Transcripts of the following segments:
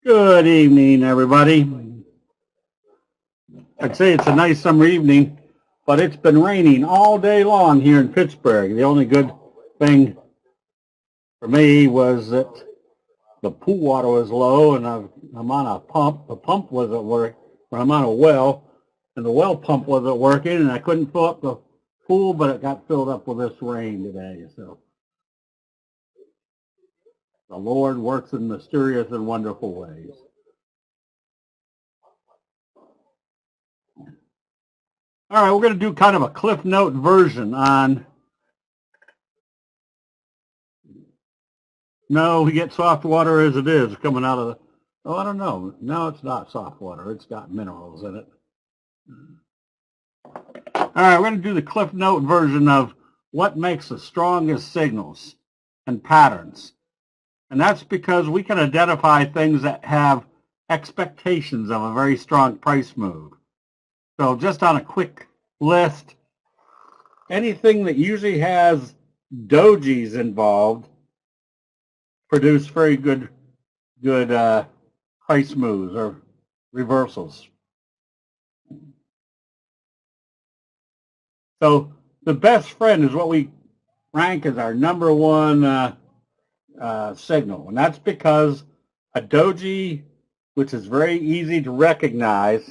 Good evening, everybody. I'd say it's a nice summer evening, but it's been raining all day long here in Pittsburgh. The only good thing for me was that the pool water was low and I'm on a pump. The pump wasn't working, or I'm on a well, and the well pump wasn't working, and I couldn't fill up the pool, but it got filled up with this rain today. So the Lord works in mysterious and wonderful ways. All right, we're going to do kind of a Cliff Note version on. No, we get soft water as it is coming out of the. Oh, I don't know. No, it's not soft water. It's got minerals in it. All right, we're going to do the Cliff Note version of what makes the strongest signals and patterns. And that's because we can identify things that have expectations of a very strong price move. So just on a quick list, anything that usually has dojis involved produce very good price moves or reversals. So the best friend is what we rank as our number one signal, and that's because a doji, which is very easy to recognize,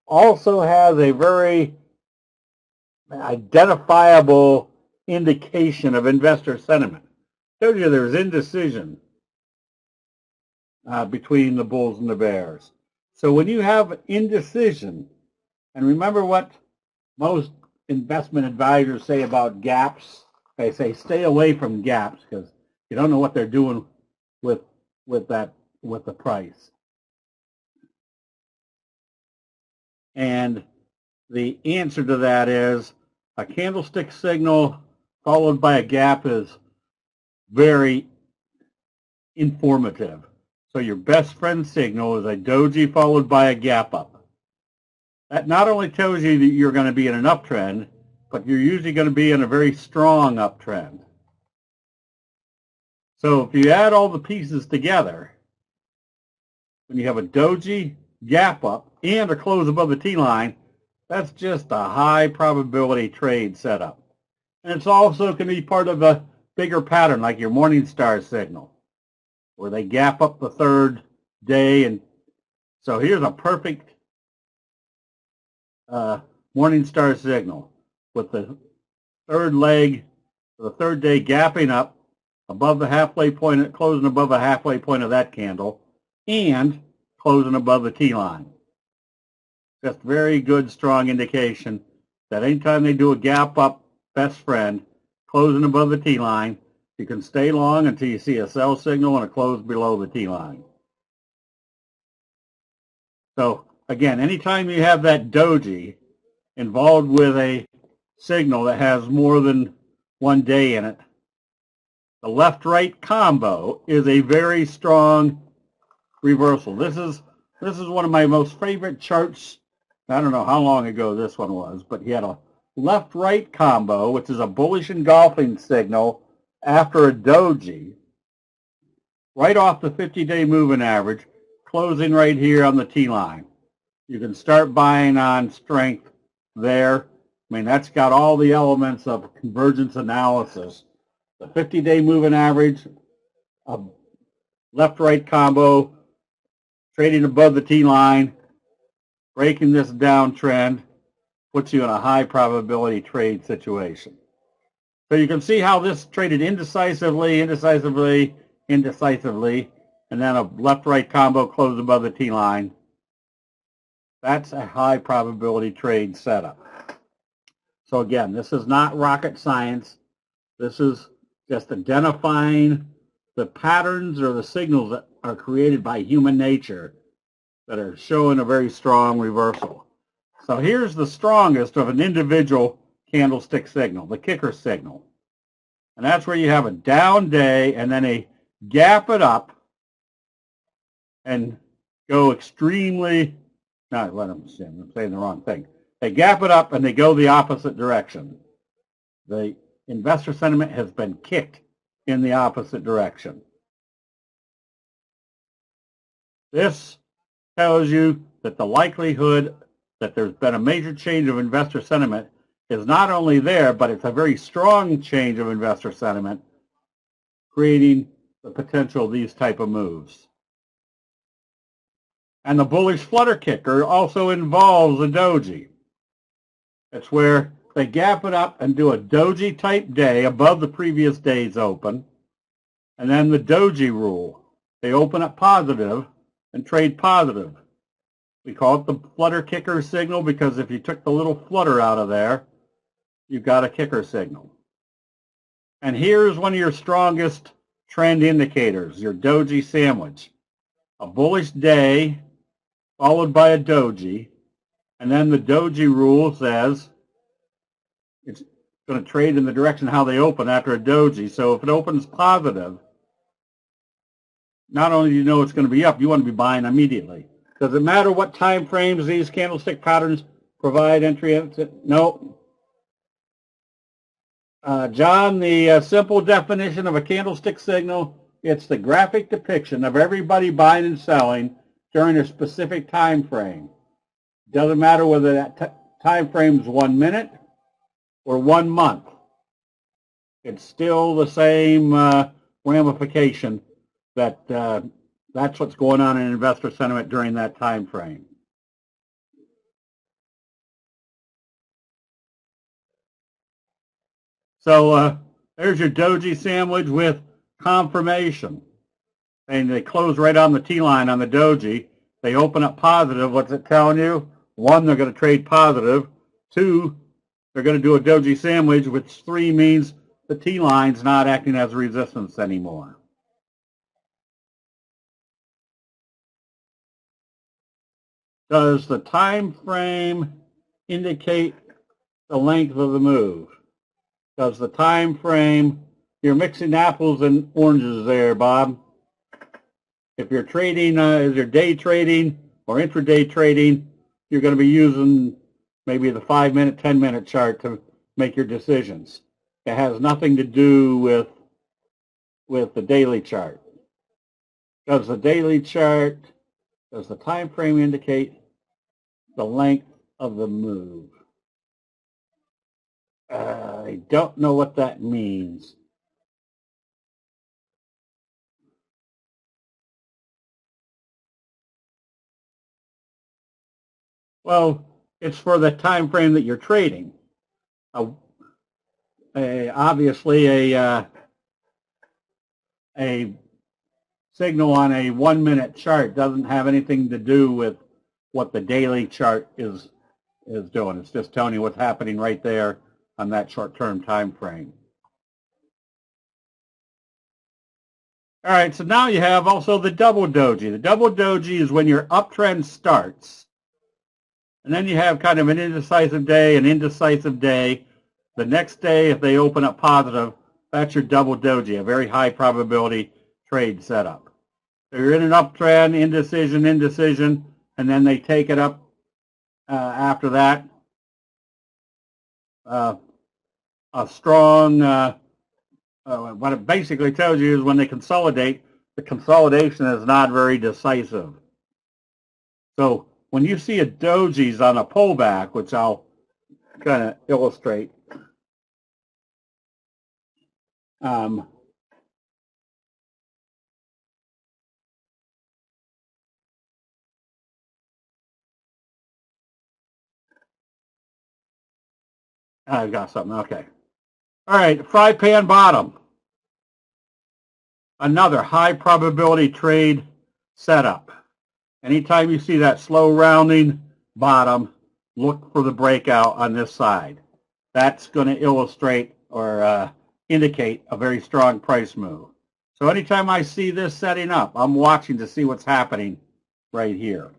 also has a very identifiable indication of investor sentiment. I told you there's indecision between the bulls and the bears. So when you have indecision, and remember what most investment advisors say about gaps, they say stay away from gaps because you don't know what they're doing with the price. And the answer to that is a candlestick signal followed by a gap is very informative. So your best friend signal is a doji followed by a gap up. That not only tells you that you're going to be in an uptrend, but you're usually going to be in a very strong uptrend. So if you add all the pieces together, when you have a doji, gap up, and a close above the T-line, that's just a high probability trade setup. And it's also can be part of a bigger pattern like your Morningstar signal, where they gap up the third day. And so here's a perfect Morningstar signal with the third leg, the third day gapping up above the halfway point, closing above the halfway point of that candle, and closing above the T-line. Just very good, strong indication that anytime they do a gap up, best friend, closing above the T-line, you can stay long until you see a sell signal and a close below the T-line. So again, anytime you have that doji involved with a signal that has more than one day in it, the left-right combo is a very strong reversal. This is one of my most favorite charts. I don't know how long ago this one was, but he had a left-right combo, which is a bullish engulfing signal after a doji, right off the 50-day moving average, closing right here on the T-line. You can start buying on strength there. I mean, that's got all the elements of convergence analysis. The 50-day moving average, a left-right combo, trading above the T-line, breaking this downtrend, puts you in a high probability trade situation. So you can see how this traded indecisively, and then a left-right combo closed above the T-line. That's a high probability trade setup. So again, this is not rocket science. This is just identifying the patterns or the signals that are created by human nature that are showing a very strong reversal. So here's the strongest of an individual candlestick signal, the kicker signal. And that's where you have a down day and then a gap it up and go extremely, not let them see, I'm saying the wrong thing. They gap it up and they go the opposite direction. The investor sentiment has been kicked in the opposite direction. This tells you that the likelihood that there's been a major change of investor sentiment is not only there, but it's a very strong change of investor sentiment, creating the potential of these type of moves. And the bullish flutter kicker also involves a doji. It's where they gap it up and do a doji type day above the previous day's open. And then the doji rule. They open up positive and trade positive. We call it the flutter kicker signal because if you took the little flutter out of there, you've got a kicker signal. And here's one of your strongest trend indicators, your doji sandwich. A bullish day followed by a doji, and then the doji rule says it's going to trade in the direction how they open after a doji. So if it opens positive, not only do you know it's going to be up, you want to be buying immediately. Does it matter what time frames these candlestick patterns provide entry? No. John, the simple definition of a candlestick signal, it's the graphic depiction of everybody buying and selling during a specific time frame. Doesn't matter whether that time frame is 1 minute or 1 month. It's still the same ramification that that's what's going on in investor sentiment during that time frame. So there's your doji sandwich with confirmation. And they close right on the T-line on the doji. They open up positive. What's it telling you? 1, they're going to trade positive. 2, they're going to do a doji sandwich, which 3 means the T-line's not acting as resistance anymore. Does the time frame indicate the length of the move? Does the time frame, you're mixing apples and oranges there, Bob. If you're trading, is your day trading or intraday trading, you're going to be using maybe the 5-minute, 10-minute chart to make your decisions. It has nothing to do with the daily chart. Does the daily chart, does the time frame indicate the length of the move? I don't know what that means. Well, it's for the time frame that you're trading. Obviously, a signal on a 1-minute chart doesn't have anything to do with what the daily chart is doing. It's just telling you what's happening right there on that short-term time frame. All right, so now you have also the double doji. The double doji is when your uptrend starts. And then you have kind of an indecisive day, an indecisive day. The next day, if they open up positive, that's your double doji, a very high probability trade setup. So you're in an uptrend, indecision, and then they take it up after that. A strong, what it basically tells you is when they consolidate, the consolidation is not very decisive. So when you see a doji's on a pullback, which I'll kind of illustrate, I've got something, okay. All right, fry pan bottom. Another high probability trade setup. Anytime you see that slow rounding bottom, look for the breakout on this side. That's going to illustrate or indicate a very strong price move. So anytime I see this setting up, I'm watching to see what's happening right here.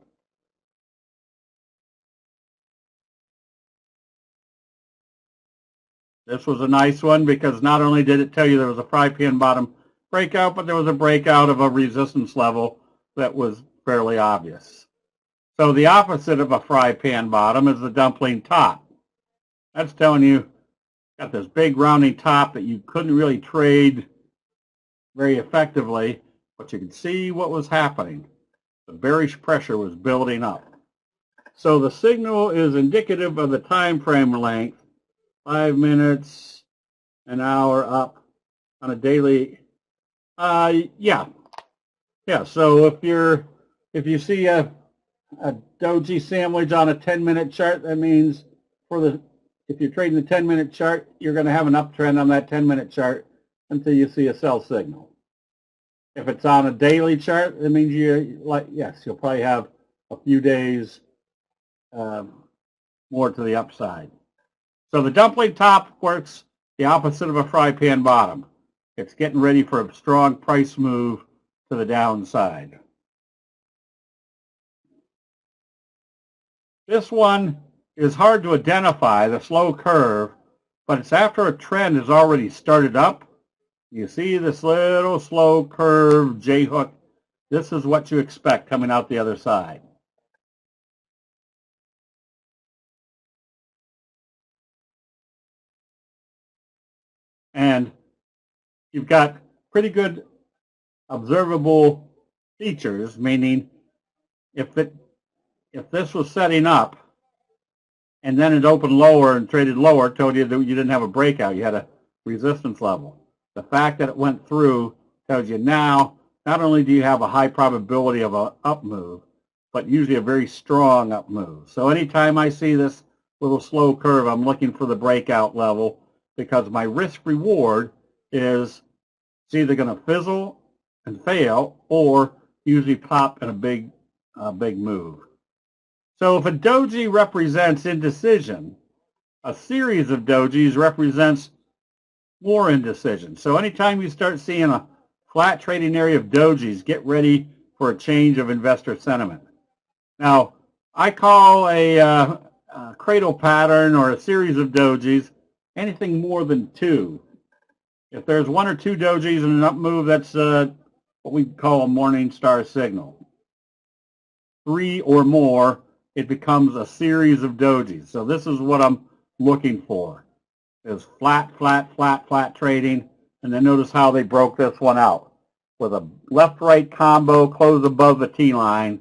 This was a nice one because not only did it tell you there was a fry pan bottom breakout, but there was a breakout of a resistance level that was fairly obvious. So the opposite of a fry pan bottom is the dumpling top. That's telling you got this big rounding top that you couldn't really trade very effectively, but you could see what was happening. The bearish pressure was building up. So the signal is indicative of the time frame length, 5 minutes, an hour up on a daily. Yeah. So if you see a Doji sandwich on a 10-minute chart, that means if you're trading the 10-minute chart, you're going to have an uptrend on that 10-minute chart until you see a sell signal. If it's on a daily chart, that means you'll probably have a few days more to the upside. So the dumpling top works the opposite of a fry pan bottom. It's getting ready for a strong price move to the downside. This one is hard to identify, the slow curve, but it's after a trend has already started up. You see this little slow curve J-hook. This is what you expect coming out the other side. And you've got pretty good observable features, meaning if this was setting up and then it opened lower and traded lower, told you that you didn't have a breakout, you had a resistance level. The fact that it went through tells you now not only do you have a high probability of an up move, but usually a very strong up move. So anytime I see this little slow curve, I'm looking for the breakout level because my risk reward is it's either going to fizzle and fail or usually pop in a big move. So if a doji represents indecision, a series of dojis represents more indecision. So anytime you start seeing a flat trading area of dojis, get ready for a change of investor sentiment. Now, I call a cradle pattern or a series of dojis anything more than 2. If there's 1 or 2 dojis in an up move, that's what we call a morning star signal. 3 or more, it becomes a series of dojis. So this is what I'm looking for, is flat, flat, flat, flat trading. And then notice how they broke this one out with a left-right combo, close above the T-line.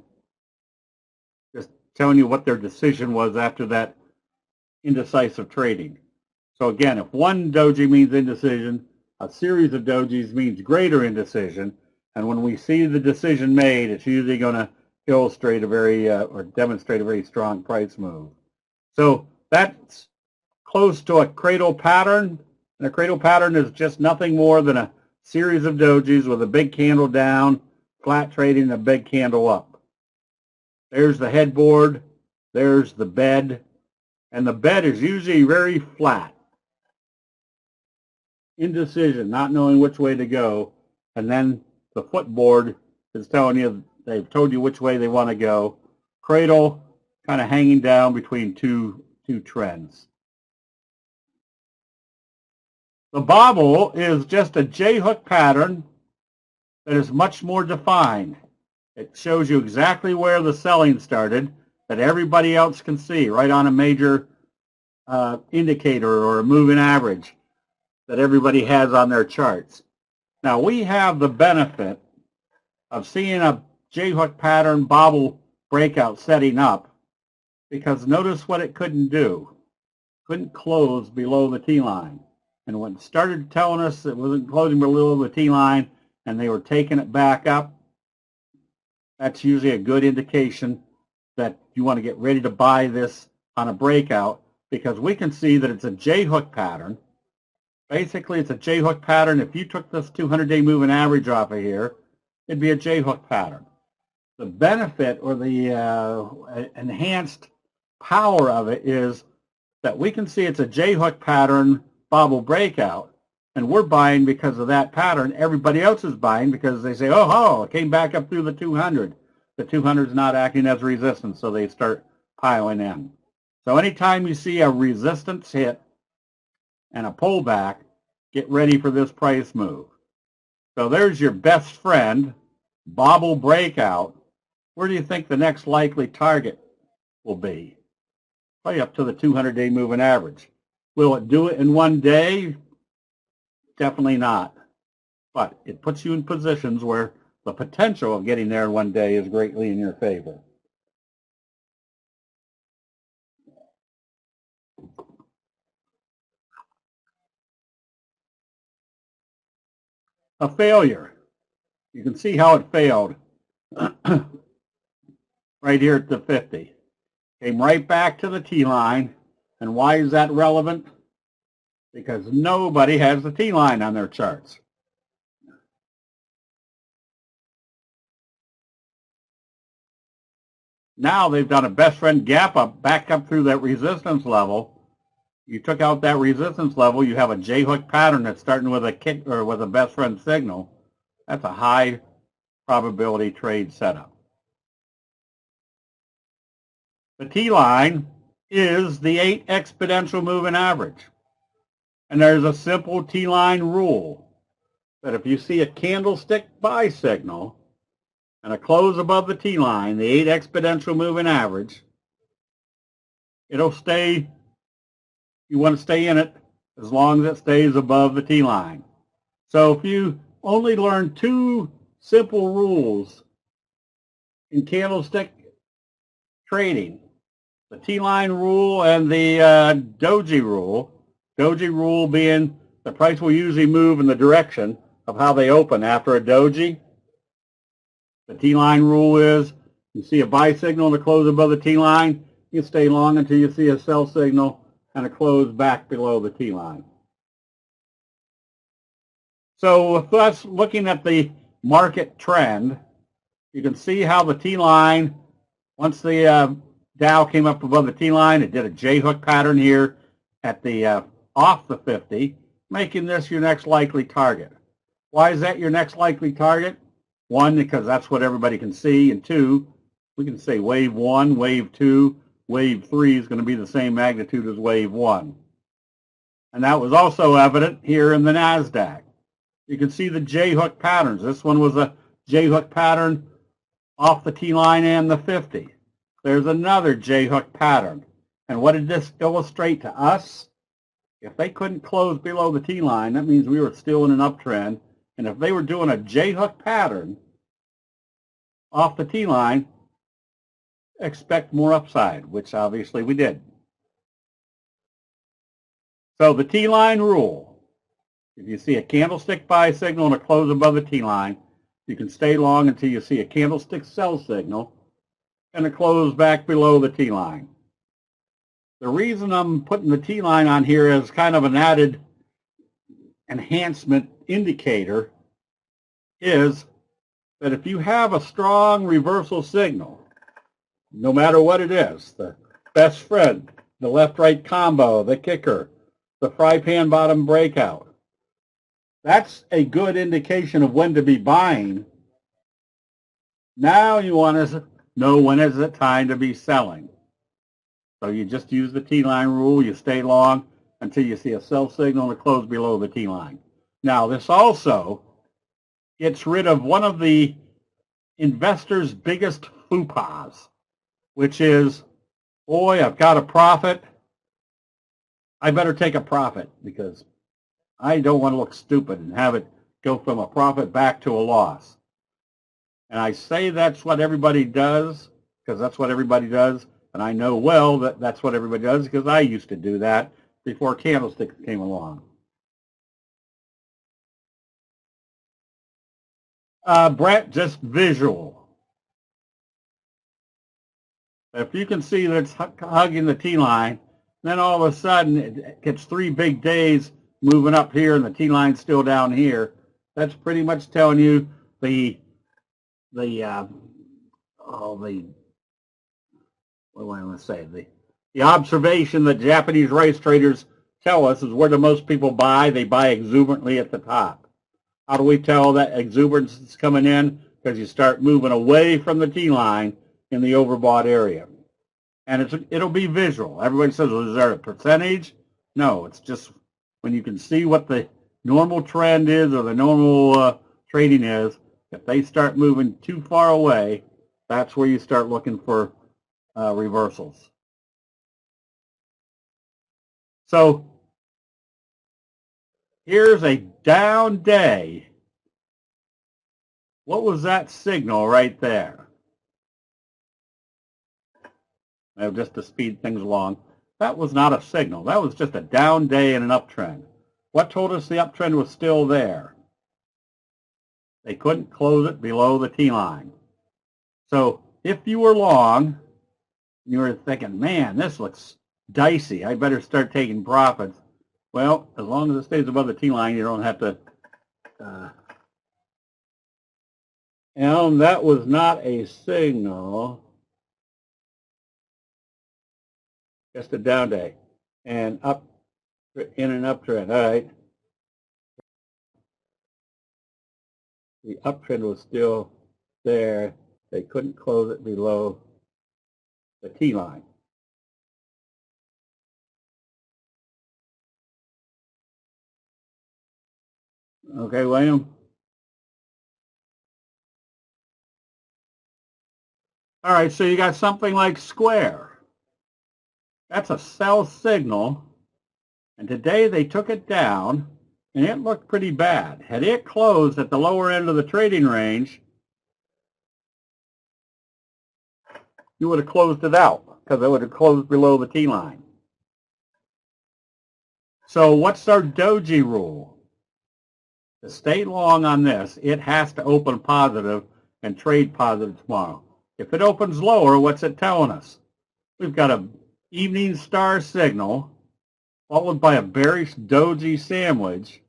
Just telling you what their decision was after that indecisive trading. So again, if one doji means indecision, a series of dojis means greater indecision. And when we see the decision made, it's usually going to illustrate or demonstrate a very strong price move. So that's close to a cradle pattern. And a cradle pattern is just nothing more than a series of dojis with a big candle down, flat trading, and a big candle up. There's the headboard. There's the bed. And the bed is usually very flat. Indecision, not knowing which way to go. And then the footboard is telling you, they've told you which way they want to go. Cradle kind of hanging down between two trends. The bobble is just a J-hook pattern that is much more defined. It shows you exactly where the selling started that everybody else can see, right on a major indicator or a moving average that everybody has on their charts. Now we have the benefit of seeing a J-hook pattern bobble breakout setting up because notice what it couldn't do. Couldn't close below the T-line. And when it started telling us it wasn't closing below the T-line and they were taking it back up, that's usually a good indication that you want to get ready to buy this on a breakout because we can see that it's a J-hook pattern. Basically, it's a J-hook pattern. If you took this 200-day moving average off of here, it'd be a J-hook pattern. The benefit or the enhanced power of it is that we can see it's a J-hook pattern bobble breakout, and we're buying because of that pattern. Everybody else is buying because they say, oh, it came back up through the 200. The 200 is not acting as resistance, so they start piling in. So anytime you see a resistance hit and a pullback, get ready for this price move. So there's your best friend, bobble breakout. Where do you think the next likely target will be? Probably up to the 200-day moving average. Will it do it in one day? Definitely not. But it puts you in positions where the potential of getting there in one day is greatly in your favor. A failure. You can see how it failed right here at the 50. Came right back to the T-line. And why is that relevant? Because nobody has the T-line on their charts. Now they've done a best friend gap up, back up through that resistance level. You took out that resistance level, you have a J-hook pattern that's starting with a kick or with a best friend signal. That's a high probability trade setup. The T-line is the 8 exponential moving average. And there's a simple T-line rule that if you see a candlestick buy signal and a close above the T-line, the 8 exponential moving average, it'll stay, you want to stay in it as long as it stays above the T-line. So if you only learn 2 simple rules in candlestick trading, the T-line rule and the Doji rule, Doji rule being the price will usually move in the direction of how they open after a Doji. The T-line rule is you see a buy signal and a close above the T-line, you stay long until you see a sell signal and a close back below the T-line. So with us looking at the market trend, you can see how the T-line, once the Dow came up above the T-line, it did a J-hook pattern here at the off the 50, making this your next likely target. Why is that your next likely target? 1, because that's what everybody can see, and 2, we can say wave 1, wave 2, wave 3 is going to be the same magnitude as wave 1. And that was also evident here in the NASDAQ. You can see the J-hook patterns. This one was a J-hook pattern off the T-line and the 50. There's another J-hook pattern. And what did this illustrate to us? If they couldn't close below the T-line, that means we were still in an uptrend. And if they were doing a J-hook pattern off the T-line, expect more upside, which obviously we did. So the T-line rule, if you see a candlestick buy signal and a close above the T-line, you can stay long until you see a candlestick sell signal and a close back below the T-line. The reason I'm putting the T-line on here as kind of an added enhancement indicator is that if you have a strong reversal signal, no matter what it is, the best friend, the left-right combo, the kicker, the fry pan bottom breakout, that's a good indication of when to be buying. Now you want to know when is it time to be selling. So you just use the T-line rule. You stay long until you see a sell signal and a close below the T-line. Now, this also gets rid of one of the investors' biggest faux pas, which is, boy, I've got a profit. I better take a profit because I don't want to look stupid and have it go from a profit back to a loss. And I say that's what everybody does because that's what everybody does. And I know well that that's what everybody does because I used to do that before candlesticks came along. Brett, just visual. If you can see that it's hugging the T-line, then all of a sudden it gets 3 big days moving up here and the T-line's still down here. That's pretty much telling you what do I want to say? The observation that Japanese race traders tell us is where do most people buy? They buy exuberantly at the top. How do we tell that exuberance is coming in? Because you start moving away from the T-line in the overbought area. And it'll be visual. Everybody says, well, is there a percentage? No, it's just when you can see what the normal trend is or the normal trading is. If they start moving too far away, that's where you start looking for reversals. So here's a down day What was that signal right there? Just to speed things along. That was not a signal. That was just a down day and an uptrend. What told us the uptrend was still there? They couldn't close it below the T-line. So if you were long, you were thinking, man, this looks dicey. I better start taking profits. Well, as long as it stays above the T-line, you don't have to. And that was not a signal. Just a down day. And up in an uptrend. All right. The uptrend was still there. They couldn't close it below the T-line. Okay, William? All right, so you got something like Square. That's a sell signal. And today they took it down, and it looked pretty bad. Had it closed at the lower end of the trading range, you would have closed it out because it would have closed below the T-line. So what's our Doji rule? To stay long on this, it has to open positive and trade positive tomorrow. If it opens lower, what's it telling us? We've got an evening star signal followed by a bearish Doji sandwich.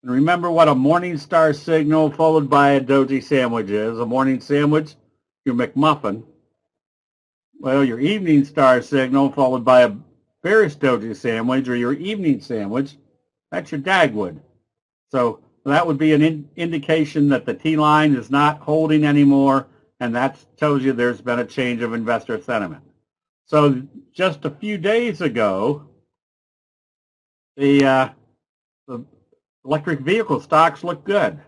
And remember what a morning star signal followed by a Doji sandwich is. A morning sandwich, your McMuffin. Well, your evening star signal followed by a bearish Doji sandwich or your evening sandwich, that's your Dagwood. So that would be an indication that the T-line is not holding anymore, and that tells you there's been a change of investor sentiment. So just a few days ago, the electric vehicle stocks look good,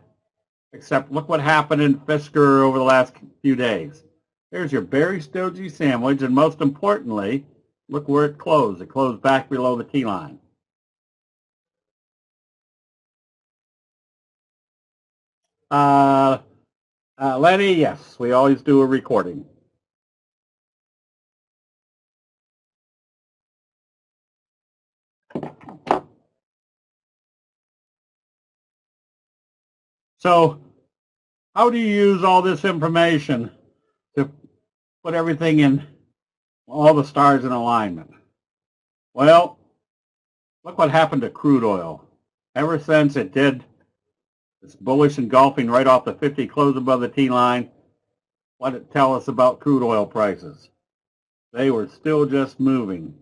except look what happened in Fisker over the last few days. There's your bearish Doji sandwich, and most importantly, look where it closed. It closed back below the T-line. Lenny, yes, we always do a recording. So how do you use all this information to put everything in, all the stars in alignment? Well, look what happened to crude oil. Ever since it did this bullish engulfing right off the 50 close above the T-line, what did it tell us about crude oil prices? They were still just moving.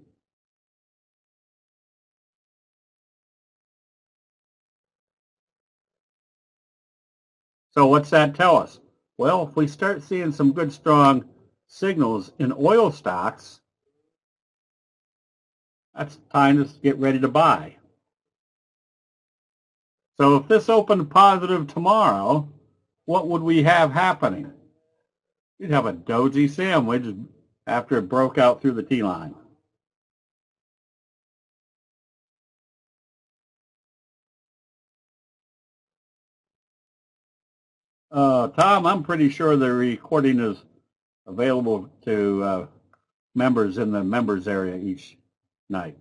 So what's that tell us? Well, if we start seeing some good strong signals in oil stocks, that's time to get ready to buy. So if this opened positive tomorrow, what would we have happening? We'd have a Doji sandwich after it broke out through the T-line. Tom, I'm pretty sure the recording is available to members in the members area each night.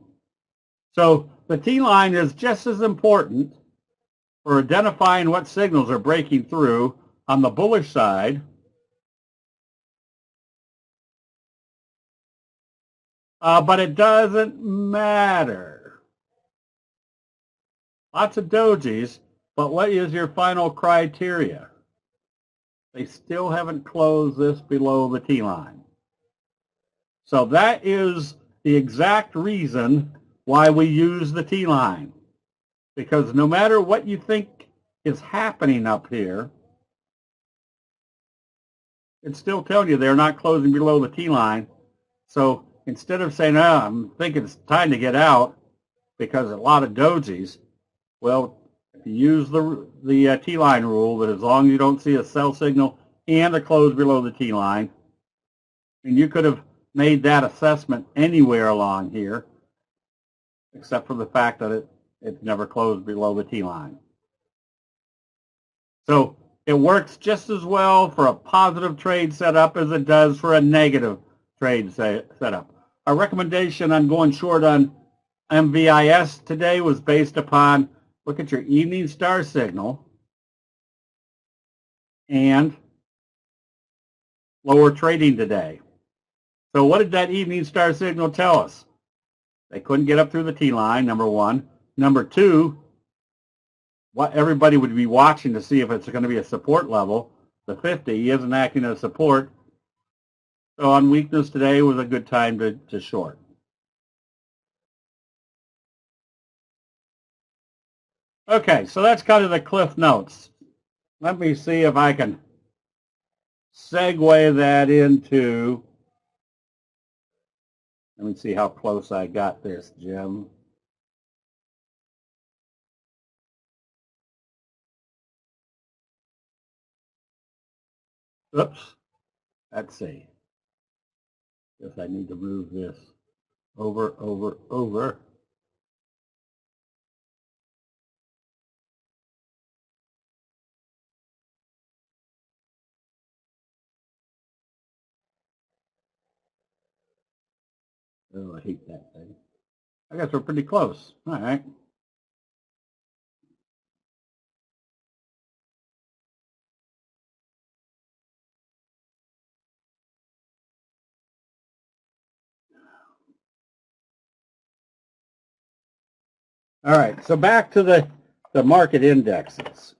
So the T-line is just as important for identifying what signals are breaking through on the bullish side but it doesn't matter. Lots of dojis, but what is your final criteria? They still haven't closed this below the T-line. So that is the exact reason why we use the T-line. Because no matter what you think is happening up here, it's still telling you they're not closing below the T-line. So instead of saying, oh, I'm thinking it's time to get out because a lot of dojis, well, if you use the T-line rule that as long as you don't see a sell signal and a close below the T-line, and you could have made that assessment anywhere along here, except for the fact that it's never closed below the T-line. So It works just as well for a positive trade setup as it does for a negative trade setup. Our recommendation on going short on MVIS today was based upon, look at your evening star signal and lower trading today. So what did that evening star signal tell us? They couldn't get up through the T-line, number one. Number two, what everybody would be watching to see if it's going to be a support level. The 50 isn't acting as support. So on weakness today was a good time to short. Okay, so that's kind of the cliff notes. Let me see if I can segue that into, let me see how close I got this, Jim. Oops, let's see. Guess I need to move this over. Oh, I hate that thing. I guess we're pretty close. All right. All right, so back to the market indexes.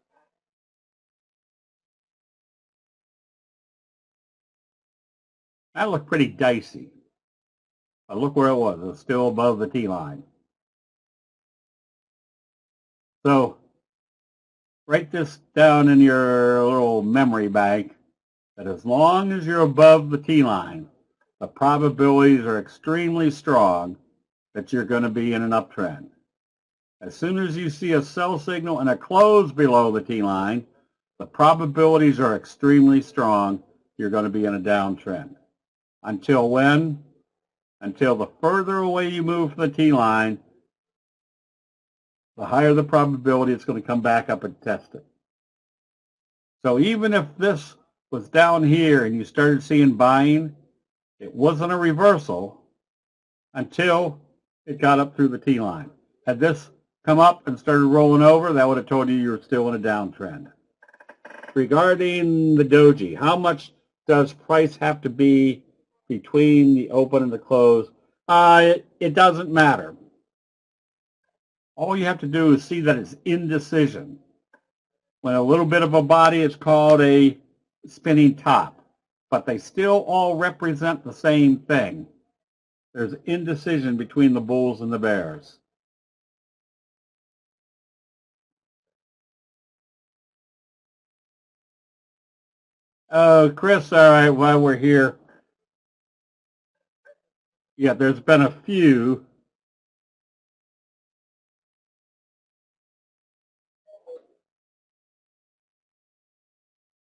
That looked pretty dicey. But look where it was. It was still above the T-line. So write this down in your little memory bank that as long as you're above the T-line, the probabilities are extremely strong that you're going to be in an uptrend. As soon as you see a sell signal and a close below the T-line, the probabilities are extremely strong you're going to be in a downtrend. Until when? Until the further away you move from the T-line, the higher the probability it's going to come back up and test it. So even if this was down here and you started seeing buying, it wasn't a reversal until it got up through the T-line. Had this come up and started rolling over, that would have told you you're still in a downtrend. Regarding the Doji, how much does price have to be between the open and the close? It doesn't matter. All you have to do is see that it's indecision. When a little bit of a body is called a spinning top, but they still all represent the same thing. There's indecision between the bulls and the bears. Chris, all right, while we're here, yeah, there's been a few.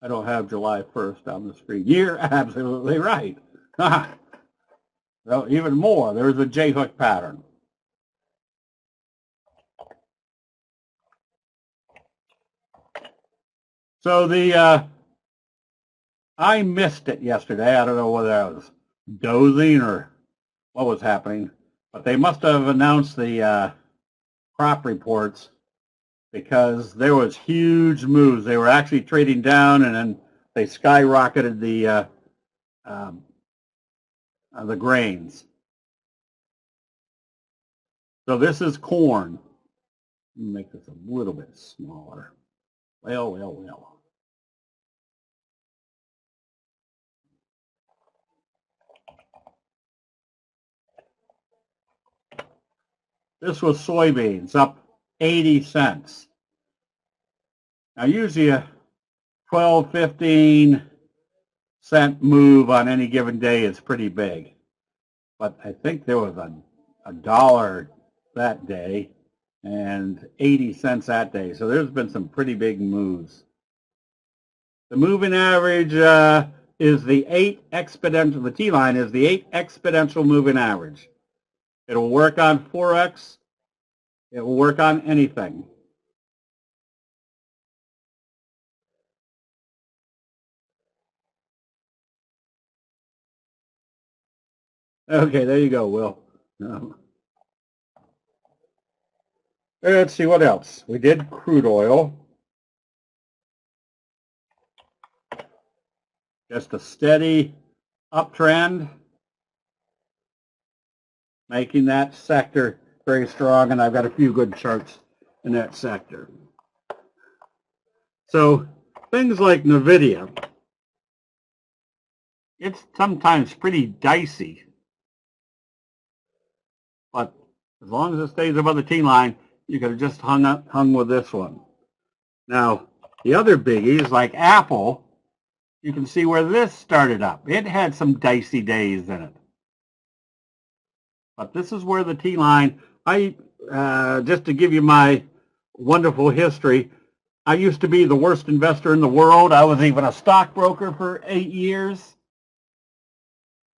I don't have July 1st on the screen. You're absolutely right. Well, even more, there's a J-hook pattern. So I missed it yesterday. I don't know whether I was dozing or what was happening, but they must have announced the crop reports because there was huge moves. They were actually trading down, and then they skyrocketed the grains. So this is corn. Let me make this a little bit smaller. Well. This was soybeans, up 80 cents. Now usually a 12, 15 cent move on any given day is pretty big. But I think there was a dollar that day and 80 cents that day. So there's been some pretty big moves. The moving average is the 8 exponential, the T-line is the 8 exponential moving average. It'll work on Forex. It will work on anything. Okay, there you go, Will. Let's see what else. We did crude oil. Just a steady uptrend, making that sector very strong, and I've got a few good charts in that sector. So things like NVIDIA, it's sometimes pretty dicey, but as long as it stays above the T line, you could have just hung with this one. Now, the other biggies like Apple, you can see where this started up. It had some dicey days in it. But this is where the T line, just to give you my wonderful history, I used to be the worst investor in the world. I was even a stockbroker for 8 years.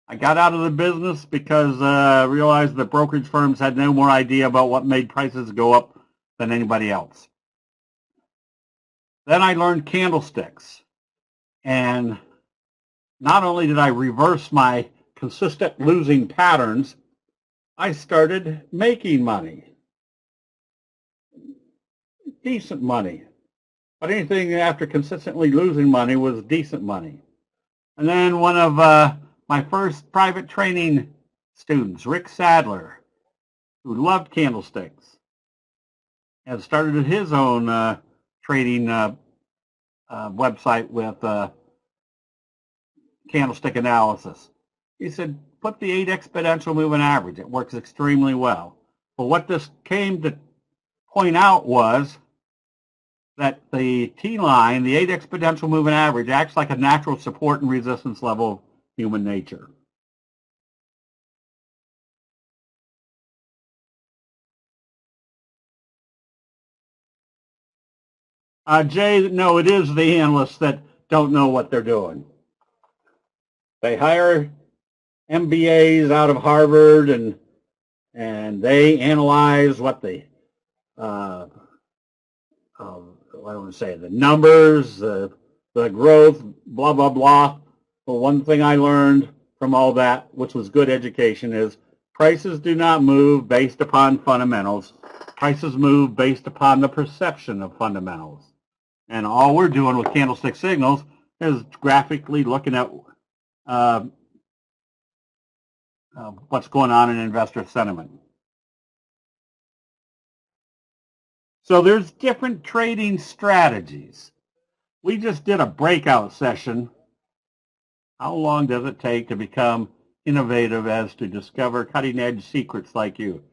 I got out of the business because I realized that brokerage firms had no more idea about what made prices go up than anybody else. Then I learned candlesticks. And not only did I reverse my consistent losing patterns, I started making money. Decent money. But anything after consistently losing money was decent money. And then one of my first private training students, Rick Sadler, who loved candlesticks, and started his own trading website with candlestick analysis. He said, put the 8 exponential moving average. It works extremely well. But what this came to point out was that the T line, the 8 exponential moving average, acts like a natural support and resistance level of human nature. Jay, no, it is the analysts that don't know what they're doing. They hire MBAs out of Harvard, and they analyze what the I don't want to say the numbers, the growth, blah blah blah. But one thing I learned from all that, which was good education, is prices do not move based upon fundamentals. Prices move based upon the perception of fundamentals. And all we're doing with candlestick signals is graphically looking at what's going on in investor sentiment. So there's different trading strategies. We just did a breakout session. How long does it take to become innovative as to discover cutting-edge secrets like you?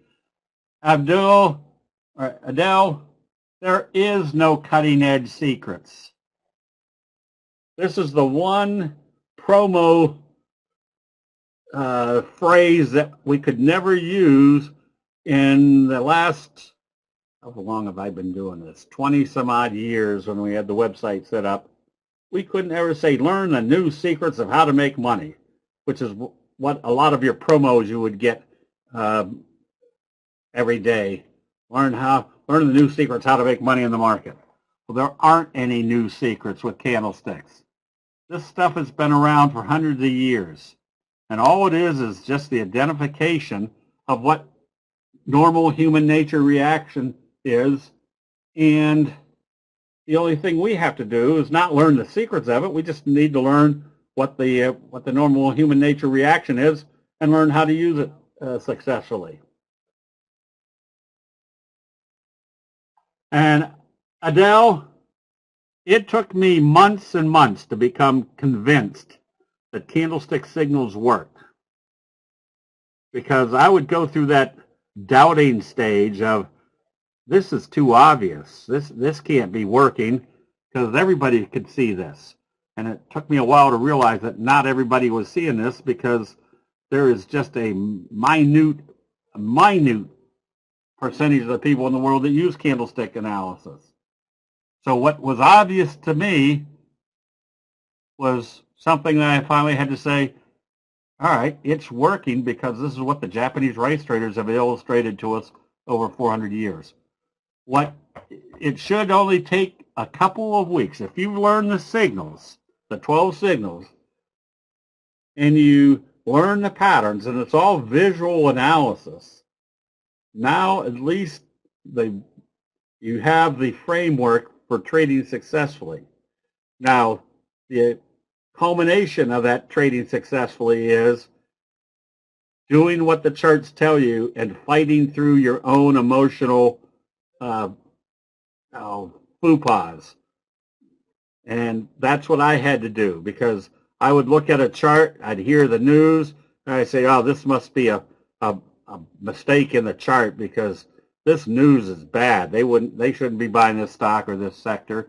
Adele, there is no cutting-edge secrets. This is the one promo phrase that we could never use in the last, how long have I been doing this? 20 some odd years when we had the website set up. We couldn't ever say, learn the new secrets of how to make money, which is what a lot of your promos you would get every day. Learn the new secrets how to make money in the market. Well, there aren't any new secrets with candlesticks. This stuff has been around for hundreds of years. And all it is just the identification of what normal human nature reaction is. And the only thing we have to do is not learn the secrets of it. We just need to learn what the normal human nature reaction is and learn how to use it successfully. And Adele, it took me months and months to become convinced that candlestick signals worked, because I would go through that doubting stage of, this is too obvious. This can't be working, because everybody could see this. And it took me a while to realize that not everybody was seeing this, because there is just a minute percentage of the people in the world that use candlestick analysis. So what was obvious to me was something that I finally had to say, all right, it's working, because this is what the Japanese rice traders have illustrated to us over 400 years. It should only take a couple of weeks. If you learn the signals, the 12 signals, and you learn the patterns, and it's all visual analysis. Now at least you have the framework for trading successfully. Now, the culmination of that trading successfully is doing what the charts tell you and fighting through your own emotional faux. And that's what I had to do, because I would look at a chart, I'd hear the news, and I'd say, oh, this must be a mistake in the chart because this news is bad. They shouldn't be buying this stock or this sector.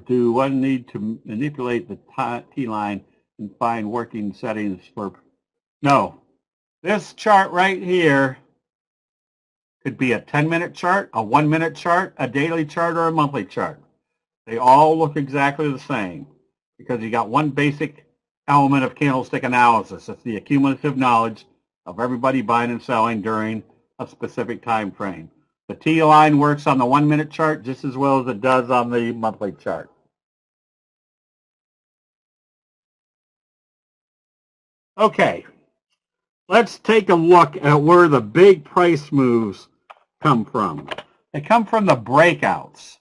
Do one need to manipulate the T-line and find working settings for, no. This chart right here could be a 10-minute chart, a 1-minute chart, a daily chart, or a monthly chart. They all look exactly the same because you got one basic element of candlestick analysis. It's the accumulative knowledge of everybody buying and selling during a specific time frame. The T-line works on the 1-minute chart just as well as it does on the monthly chart. Okay, let's take a look at where the big price moves come from. They come from the breakouts.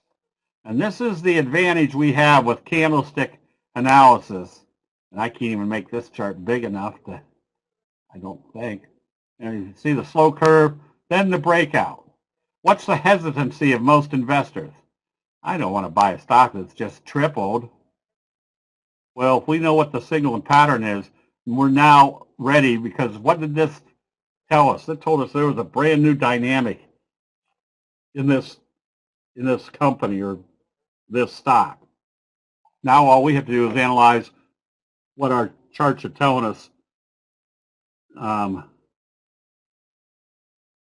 And this is the advantage we have with candlestick analysis. And I can't even make this chart big enough to, I don't think. And you can see the slow curve, then the breakout. What's the hesitancy of most investors? I don't want to buy a stock that's just tripled. Well, if we know what the signal and pattern is, we're now ready, because what did this tell us? It told us there was a brand new dynamic in this company or this stock. Now all we have to do is analyze what our charts are telling us,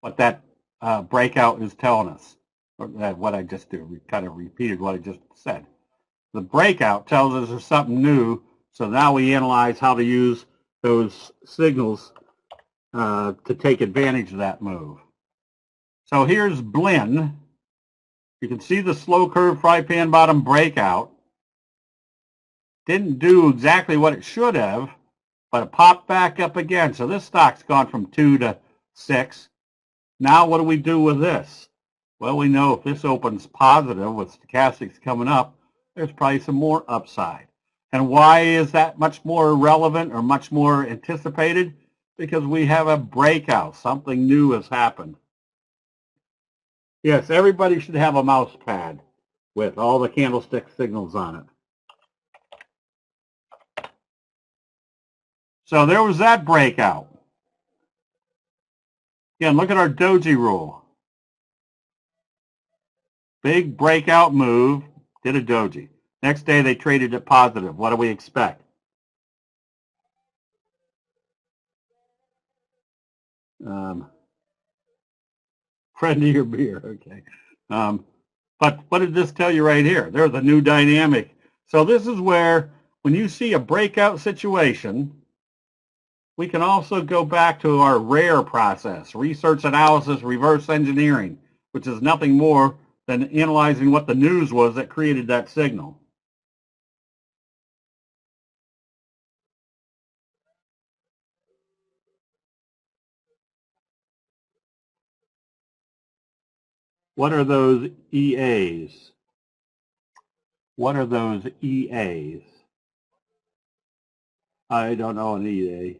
what that breakout is telling us, or what I just did. We kind of repeated what I just said. The breakout tells us there's something new, so now we analyze how to use those signals to take advantage of that move. So here's Blinn. You can see the slow curve fry pan bottom breakout. Didn't do exactly what it should have, but it popped back up again. So this stock's gone from 2 to 6. Now what do we do with this? Well, we know if this opens positive with stochastics coming up, there's probably some more upside. And why is that much more relevant or much more anticipated? Because we have a breakout. Something new has happened. Yes, everybody should have a mouse pad with all the candlestick signals on it. So there was that breakout. Again, look at our Doji rule. Big breakout move, did a Doji. Next day they traded it positive. What do we expect? Friend of your beer, okay. But what did this tell you right here? There's a new dynamic. So this is where, when you see a breakout situation, we can also go back to our RARE process, research analysis, reverse engineering, which is nothing more than analyzing what the news was that created that signal. What are those EAs? What are those EAs? I don't know an EA.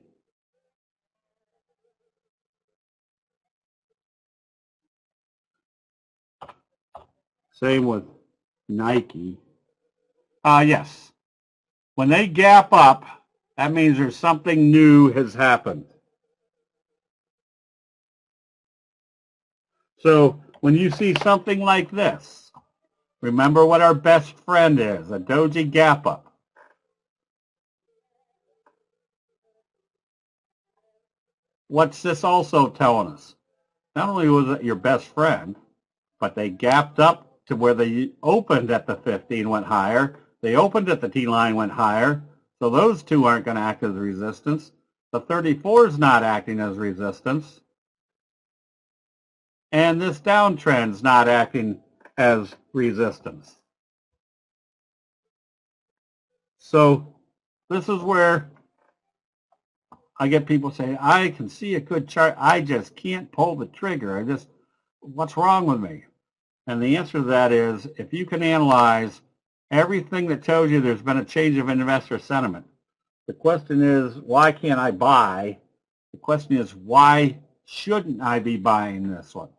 Same with Nike. Yes. When they gap up, that means there's something new has happened. So when you see something like this, remember what our best friend is, a Doji gap up. What's this also telling us? Not only was it your best friend, but they gapped up to where they opened at the 50 and went higher. They opened at the T-line, went higher. So those two aren't going to act as resistance. The 34 is not acting as resistance. and this downtrend's not acting as resistance. So this is where I get people saying, I can see a good chart, I just can't pull the trigger. What's wrong with me? And the answer to that is, if you can analyze everything that tells you there's been a change of investor sentiment, the question is, why can't I buy? The question is, why shouldn't I be buying this one?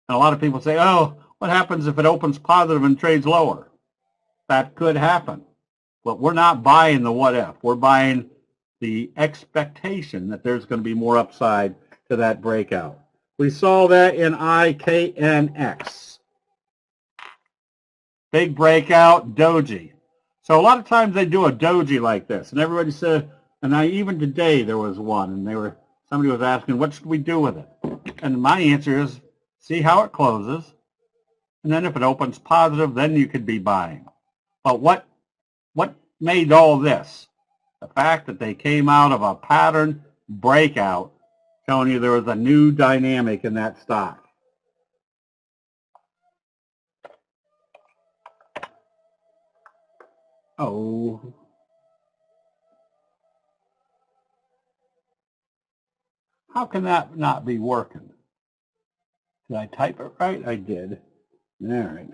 And a lot of people say, oh, what happens if it opens positive and trades lower? That could happen. But we're not buying the what if. We're buying the expectation that there's going to be more upside to that breakout. We saw that in IKNX. Big breakout, Doji. So a lot of times they do a Doji like this, and everybody said, and even today there was one, and somebody was asking, what should we do with it? And my answer is, see how it closes, and then if it opens positive, then you could be buying. But what made all this? The fact that they came out of a pattern breakout, telling you there was a new dynamic in that stock. Oh. How can that not be working? Did I type it right? I did. All right.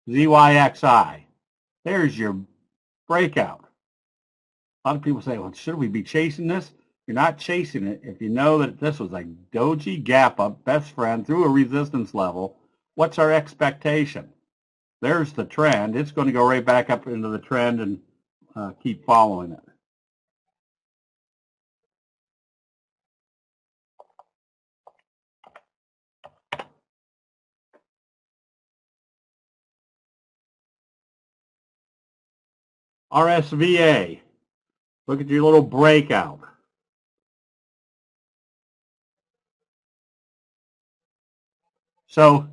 ZYXI. There's your breakout. A lot of people say, well, should we be chasing this? You're not chasing it if you know that this was a Doji gap up, best friend, through a resistance level. What's our expectation? There's the trend. It's going to go right back up into the trend and keep following it. RSVA. Look at your little breakout. So,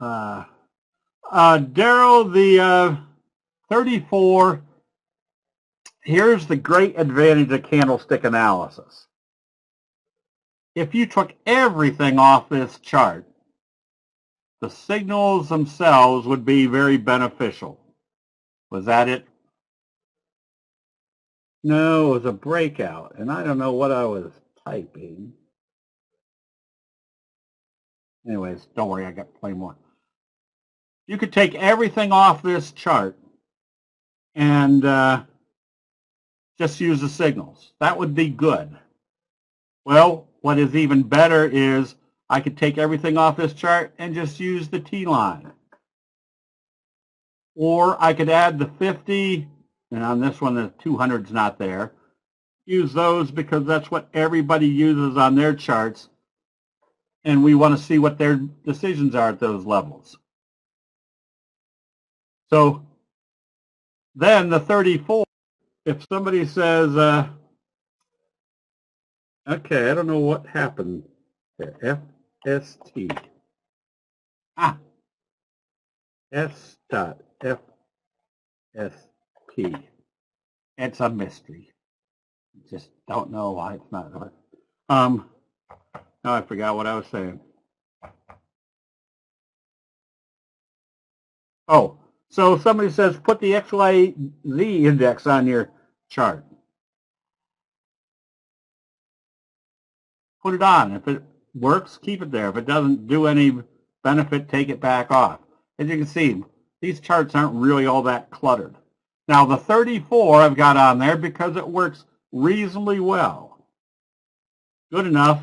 Daryl, the 34, here's the great advantage of candlestick analysis. If you took everything off this chart, the signals themselves would be very beneficial. Was that it? No, it was a breakout, and I don't know what I was typing. Anyways, don't worry, I got plenty more. You could take everything off this chart and just use the signals. That would be good. Well, what is even better is I could take everything off this chart and just use the T-line. Or I could add the 50, and on this one the 200's not there. Use those because that's what everybody uses on their charts, and we want to see what their decisions are at those levels. So then the 34, if somebody says, okay, I don't know what happened there, FST. S.FST. It's a mystery. Just don't know why it's not. Now I forgot what I was saying. Oh, so somebody says put the XYZ index on your chart. Put it on. If it works, keep it there. If it doesn't do any benefit, take it back off. As you can see, these charts aren't really all that cluttered. Now the 34 I've got on there because it works reasonably well. Good enough.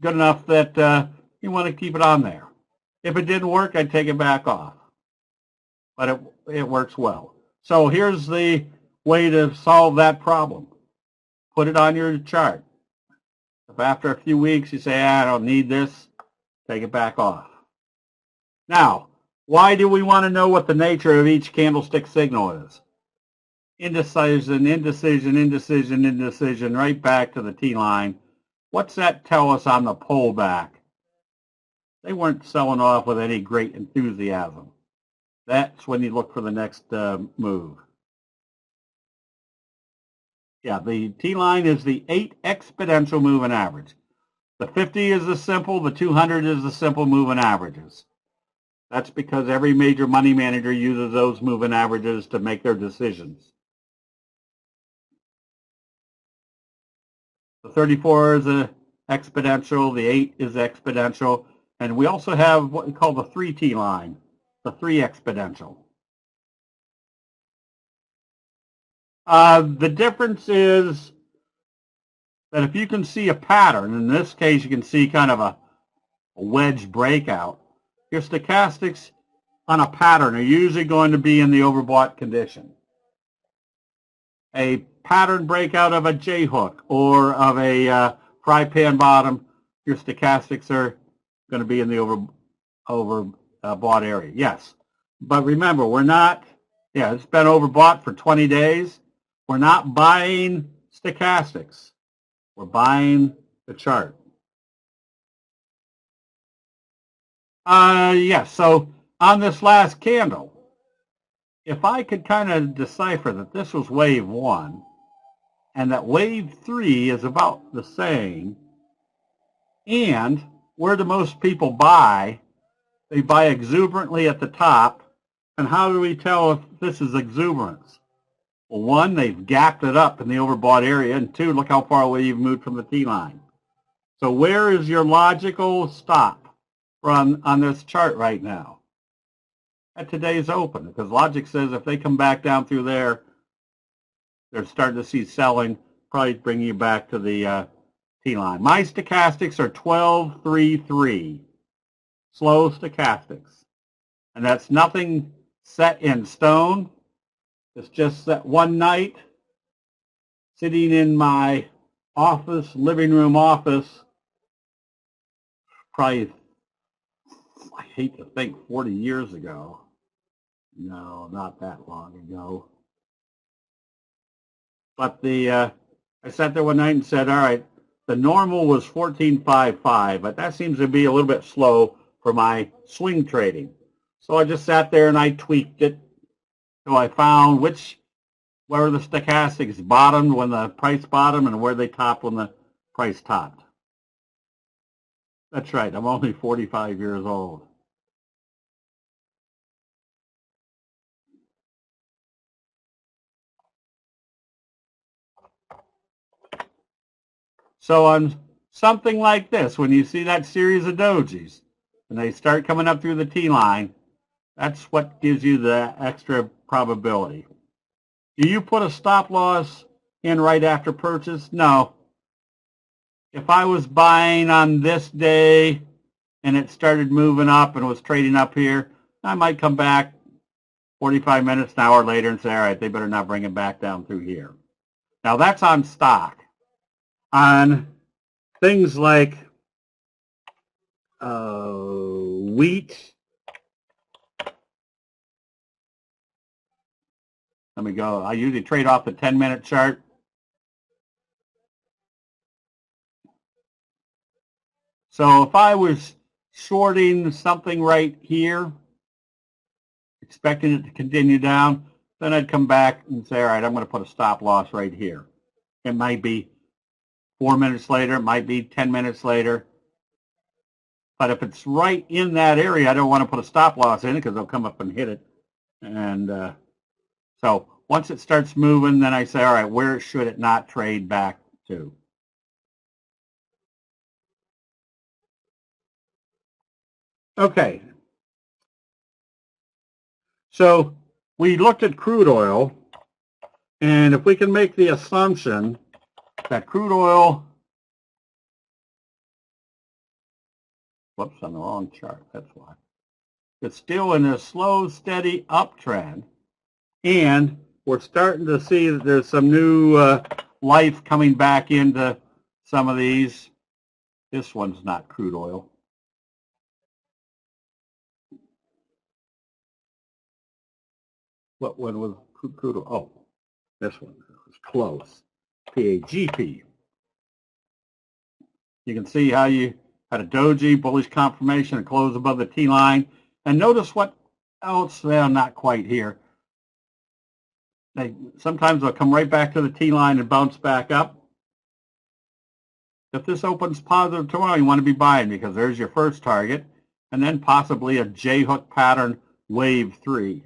Good enough that you want to keep it on there. If it didn't work, I'd take it back off. But it works well. So here's the way to solve that problem. Put it on your chart. If after a few weeks you say, I don't need this, take it back off. Now, why do we want to know what the nature of each candlestick signal is? Indecision, indecision, indecision, indecision, right back to the T-line. What's that tell us on the pullback? They weren't selling off with any great enthusiasm. That's when you look for the next move. Yeah, the T-line is the 8 exponential moving average. The 50 is the simple, the 200 is the simple moving averages. That's because every major money manager uses those moving averages to make their decisions. The 34 is a exponential, the 8 is exponential, and we also have what we call the 3T line, the 3 exponential. The difference is that if you can see a pattern, in this case you can see kind of a wedge breakout, your stochastics on a pattern are usually going to be in the overbought condition. A pattern breakout of a J-hook or of a fry pan bottom, your stochastics are going to be in the overbought area. Yes, but remember, we're not, it's been overbought for 20 days. We're not buying stochastics. We're buying the chart. Yes, so on this last candle, if I could kind of decipher that this was wave 1 and that wave 3 is about the same, and where do most people buy? They buy exuberantly at the top. And how do we tell if this is exuberance? Well, 1, they've gapped it up in the overbought area, and 2, look how far away you've moved from the T-line. So where is your logical stop on this chart right now? At today's open, because logic says if they come back down through there, they're starting to see selling, probably bringing you back to the T-line. My stochastics are 12-3-3, slow stochastics. And that's nothing set in stone. It's just that one night, sitting in my office, living room office, probably, I hate to think, 40 years ago. No, not that long ago. But I sat there one night and said, all right, the normal was 14.55, but that seems to be a little bit slow for my swing trading. So I just sat there and I tweaked it till I found where the stochastics bottomed when the price bottomed and where they topped when the price topped. That's right, I'm only 45 years old. So on something like this, when you see that series of dojis, and they start coming up through the T-line, that's what gives you the extra probability. Do you put a stop loss in right after purchase? No. If I was buying on this day and it started moving up and was trading up here, I might come back 45 minutes, an hour later and say, all right, they better not bring it back down through here. Now that's on stock. On things like wheat, let me go. I usually trade off the 10-minute chart. So if I was shorting something right here, expecting it to continue down, then I'd come back and say, all right, I'm going to put a stop loss right here. It might be 4 minutes later, it might be 10 minutes later. But if it's right in that area, I don't want to put a stop loss in it because they'll come up and hit it. And so once it starts moving, then I say, all right, where should it not trade back to? Okay. So we looked at crude oil, and if we can make the assumption that crude oil, whoops, on the wrong chart, that's why. It's still in a slow, steady uptrend, and we're starting to see that there's some new life coming back into some of these. This one's not crude oil. What one was crude oil? Oh, this one was close. PAGP. You can see how you had a doji, bullish confirmation, and close above the T line. And notice what Oh, well, not quite here. Sometimes they'll come right back to the T-line and bounce back up. If this opens positive tomorrow, you want to be buying because there's your first target, and then possibly a J-hook pattern wave 3.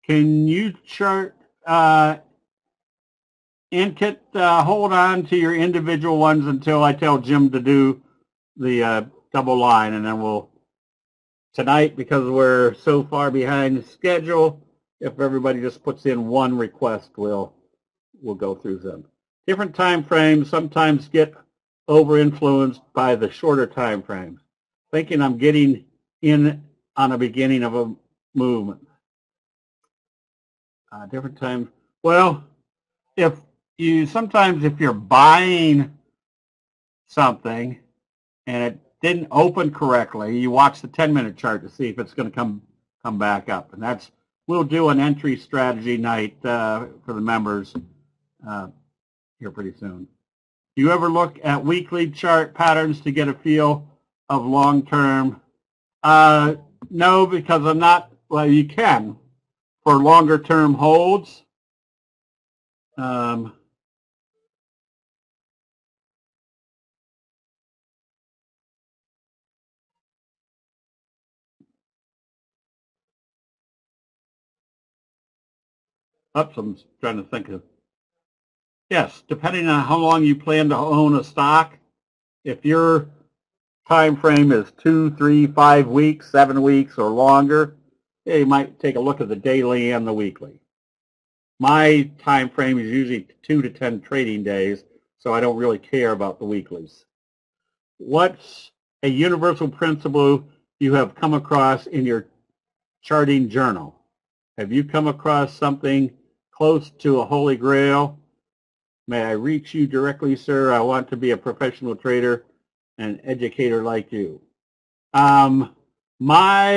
Can you chart, Inkit, hold on to your individual ones until I tell Jim to do the double line, and then we'll, tonight, because we're so far behind the schedule, if everybody just puts in one request, we'll go through them. Different time frames sometimes get over-influenced by the shorter time frames. Thinking I'm getting in on the beginning of a movement. Different times. Well, sometimes if you're buying something and it didn't open correctly, you watch the 10-minute chart to see if it's going to come back up. And we'll do an entry strategy night for the members here pretty soon. Do you ever look at weekly chart patterns to get a feel of long-term? No, because I'm not, well, you can for longer-term holds. I'm trying to think of. Yes, depending on how long you plan to own a stock, if your time frame is 2, 3, 5 weeks, 7 weeks, or longer, you might take a look at the daily and the weekly. My time frame is usually 2 to 10 trading days, so I don't really care about the weeklies. What's a universal principle you have come across in your charting journal? Have you come across something close to a holy grail? May I reach you directly, sir? I want to be a professional trader and educator like you. My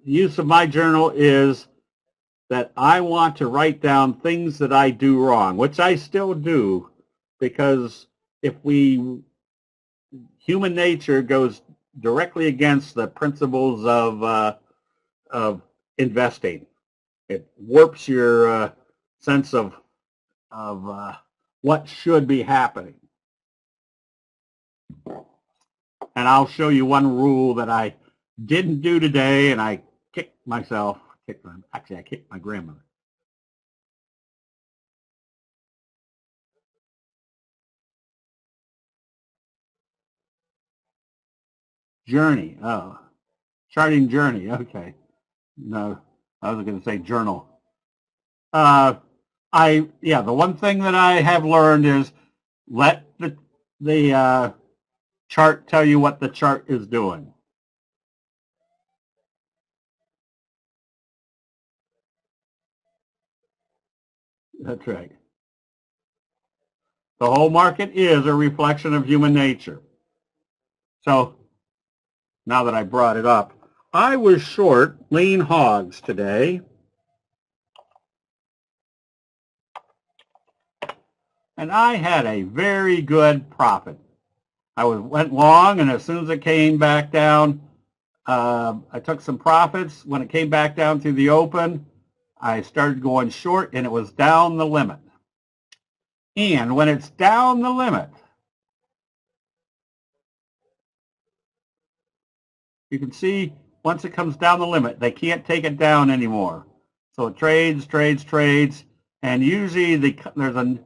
use of my journal is that I want to write down things that I do wrong, which I still do, because human nature goes directly against the principles of investing. It warps your sense of what should be happening. And I'll show you one rule that I didn't do today, and I kicked myself. Actually, I kicked my grandmother. Journey. Oh, charting journey. Okay. No, I was going to say journal. The one thing that I have learned is let the chart tell you what the chart is doing. That's right. The whole market is a reflection of human nature. So now that I brought it up, I was short lean hogs today. And I had a very good profit. I went long, and as soon as it came back down, I took some profits. When it came back down through the open, I started going short, and it was down the limit. And when it's down the limit, you can see once it comes down the limit, they can't take it down anymore. So it trades, and usually there's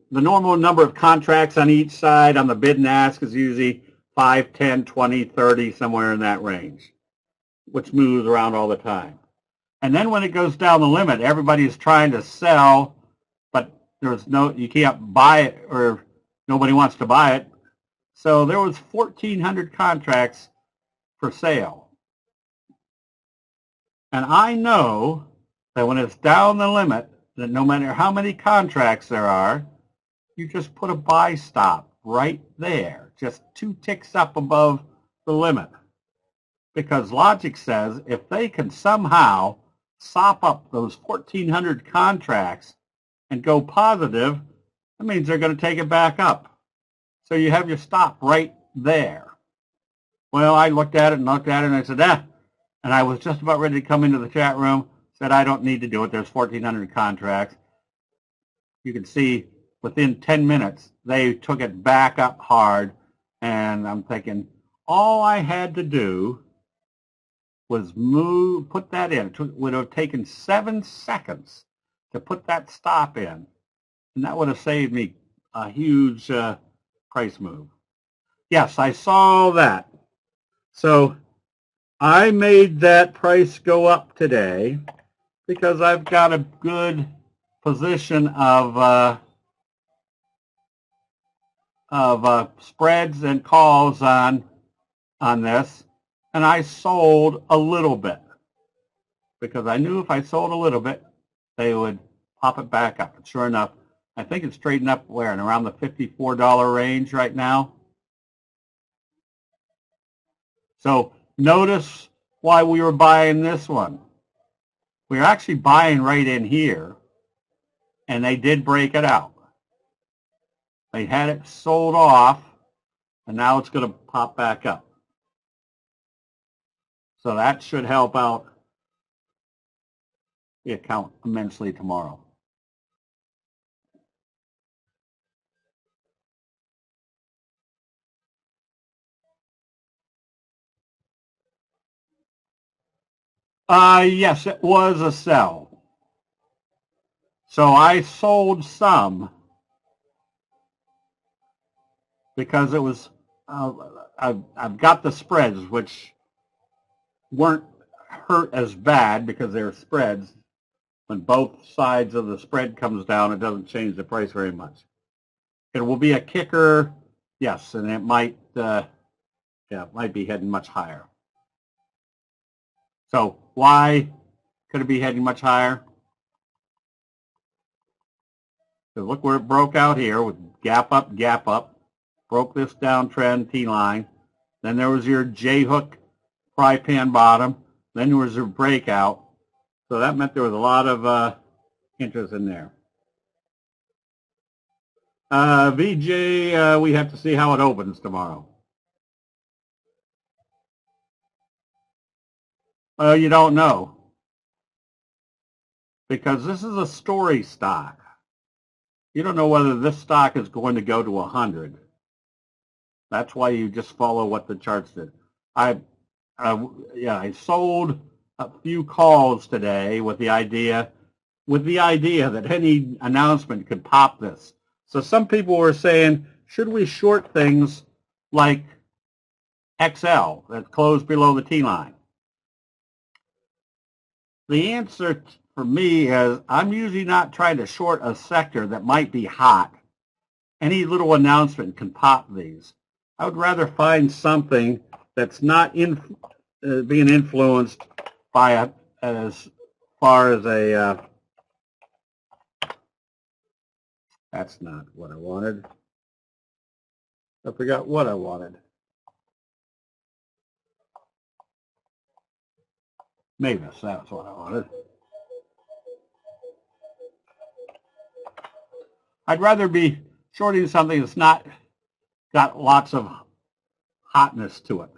the normal number of contracts on each side on the bid and ask is usually 5, 10, 20, 30, somewhere in that range, which moves around all the time. And then when it goes down the limit, everybody's trying to sell, but you can't buy it, or nobody wants to buy it. So there was 1,400 contracts for sale. And I know that when it's down the limit, that no matter how many contracts there are, you just put a buy stop right there, just 2 ticks up above the limit. Because logic says if they can somehow sop up those 1,400 contracts and go positive, that means they're going to take it back up. So you have your stop right there. Well, I looked at it and looked at it, and I said, and I was just about ready to come into the chat room, said I don't need to do it. There's 1,400 contracts. You can see within 10 minutes, they took it back up hard, and I'm thinking, all I had to do was put that in. It would have taken 7 seconds to put that stop in, and that would have saved me a huge price move. Yes, I saw that. So I made that price go up today because I've got a good position of spreads and calls on this, and I sold a little bit because I knew if I sold a little bit, they would pop it back up. And sure enough, I think it's trading up where? And around the $54 range right now. So notice why we were buying this one. We were actually buying right in here, and they did break it out. They had it sold off, and now it's going to pop back up. So that should help out the account immensely tomorrow. Yes, it was a sell. So I sold some because it was, I've got the spreads, which weren't hurt as bad because they're spreads. When both sides of the spread comes down, it doesn't change the price very much. It will be a kicker, yes, and it might, it might be heading much higher. So why could it be heading much higher? So look where it broke out here with gap up, broke this downtrend T-line. Then there was your J-hook fry pan bottom. Then there was your breakout. So that meant there was a lot of interest in there. VJ, we have to see how it opens tomorrow. You don't know, because this is a story stock. You don't know whether this stock is going to go to 100. That's why you just follow what the charts did. I sold a few calls today with the idea that any announcement could pop this. So some people were saying, should we short things like XL that closed below the T-line? The answer for me is I'm usually not trying to short a sector that might be hot. Any little announcement can pop these. I would rather find something that's not being influenced by as far as a that's not what I wanted. I forgot what I wanted. Maybe that's what I wanted. I'd rather be shorting something that's not got lots of hotness to it.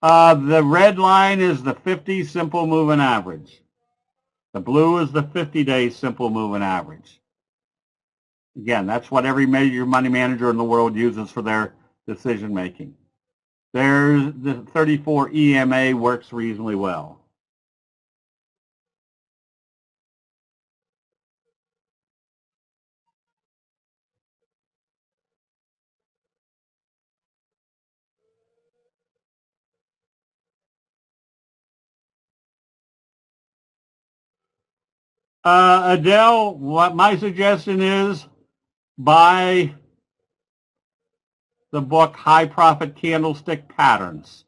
The red line is the 50 simple moving average. The blue is the 50-day simple moving average. Again, that's what every major money manager in the world uses for their decision making. There's the 34 EMA works reasonably well. Adele, what my suggestion is, buy the book High Profit Candlestick Patterns.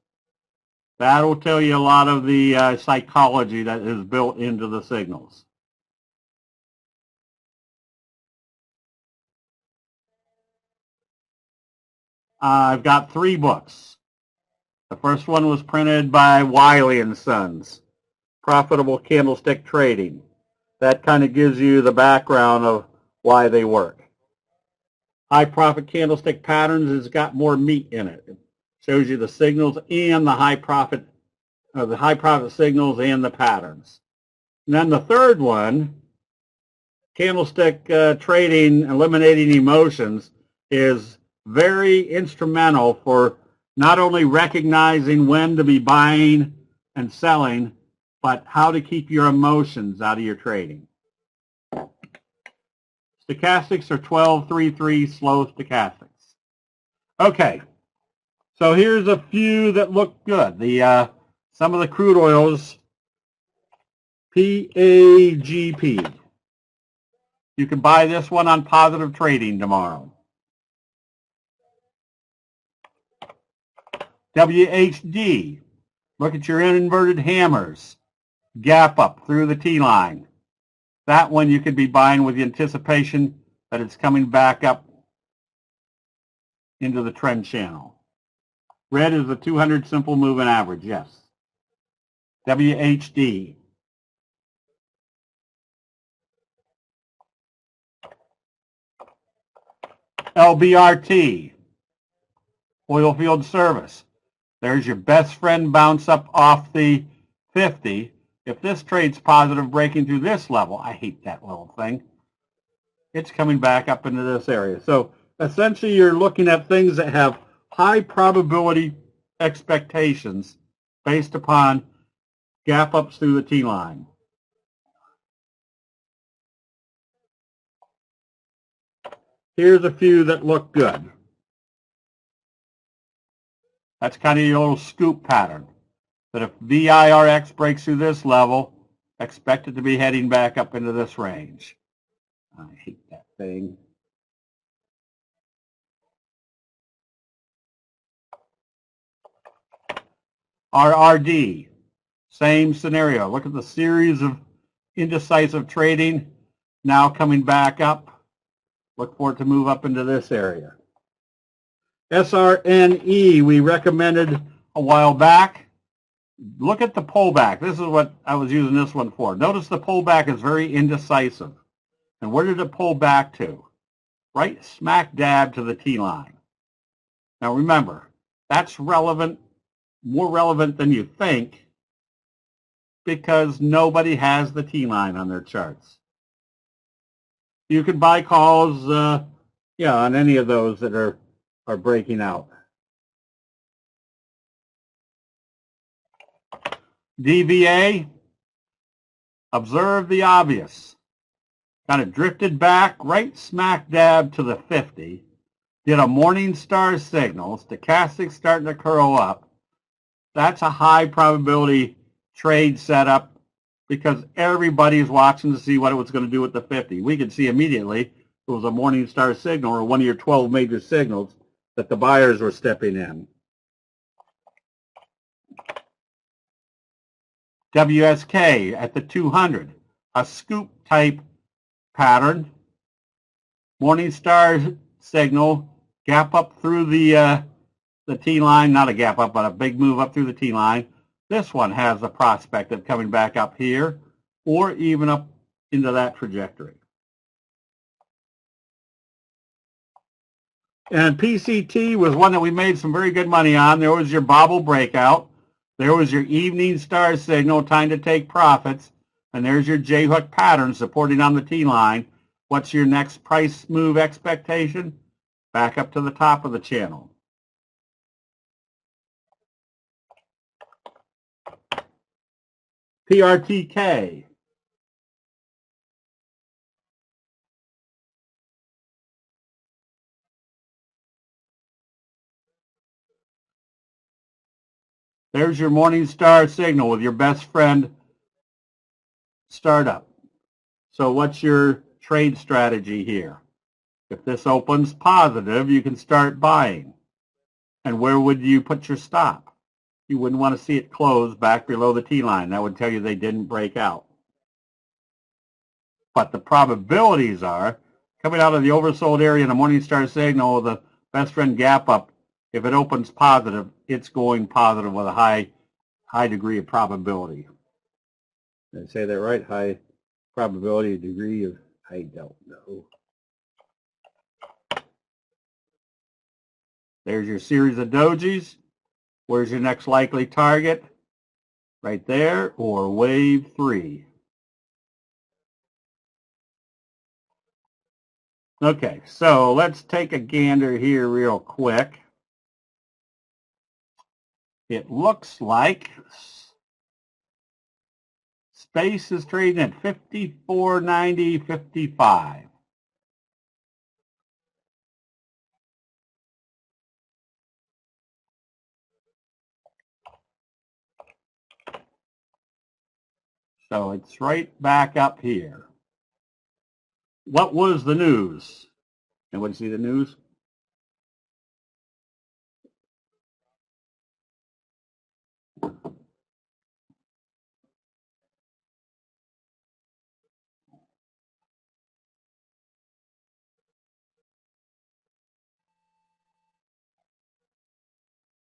That'll tell you a lot of the psychology that is built into the signals. I've got 3 books. The first one was printed by Wiley & Sons, Profitable Candlestick Trading. that kind of gives you the background of why they work. High profit candlestick patterns has got more meat in it. It shows you the signals and the high profit signals and the patterns. And then the third one, candlestick trading, eliminating emotions, is very instrumental for not only recognizing when to be buying and selling, but how to keep your emotions out of your trading. Stochastics are 12-3-3 slow stochastics. Okay, so here's a few that look good. Some of the crude oils, PAGP. You can buy this one on positive trading tomorrow. WHD. Look at your inverted hammers. Gap up through the T-line. That one you could be buying with the anticipation that it's coming back up into the trend channel. Red is the 200 simple moving average, yes. WHD. LBRT, oil field service. There's your best friend bounce up off the 50. If this trade's positive breaking through this level, I hate that little thing, it's coming back up into this area. So essentially you're looking at things that have high probability expectations based upon gap ups through the T-line. Here's a few that look good. That's kind of your little scoop pattern. That if VIRX breaks through this level, expect it to be heading back up into this range. I hate that thing. RRD, same scenario. Look at the series of indecisive trading now coming back up. Look for it to move up into this area. SRNE, we recommended a while back. Look at the pullback. This is what I was using this one for. Notice the pullback is very indecisive. And where did it pull back to? Right smack dab to the T-line. Now remember, that's relevant, more relevant than you think, because nobody has the T-line on their charts. You can buy calls on any of those that are breaking out. DVA, observe the obvious. Kind of drifted back right smack dab to the 50. Did a morning star signal. Stochastic starting to curl up. That's a high probability trade setup because everybody's watching to see what it was going to do with the 50. We could see immediately if it was a morning star signal or one of your 12 major signals that the buyers were stepping in. WSK at the 200, a scoop type pattern. Morning star signal, gap up through the T-line, not a gap up, but a big move up through the T-line. This one has the prospect of coming back up here or even up into that trajectory. And PCT was one that we made some very good money on. There was your bobble breakout. There was your evening star signal, time to take profits. And there's your J-hook pattern supporting on the T-line. What's your next price move expectation? Back up to the top of the channel. PRTK. There's your morning star signal with your best friend startup. So what's your trade strategy here? If this opens positive, you can start buying. And where would you put your stop? You wouldn't want to see it close back below the T-line. That would tell you they didn't break out. But the probabilities are, coming out of the oversold area in a morning star signal, the best friend gap up, if it opens positive, it's going positive with a high degree of probability. Did I say that right? High probability degree of, I don't know. There's your series of dojis. Where's your next likely target? Right there, or wave 3. Okay, so let's take a gander here real quick. It looks like space is trading at 54.90.55. So it's right back up here. What was the news? Anybody see the news?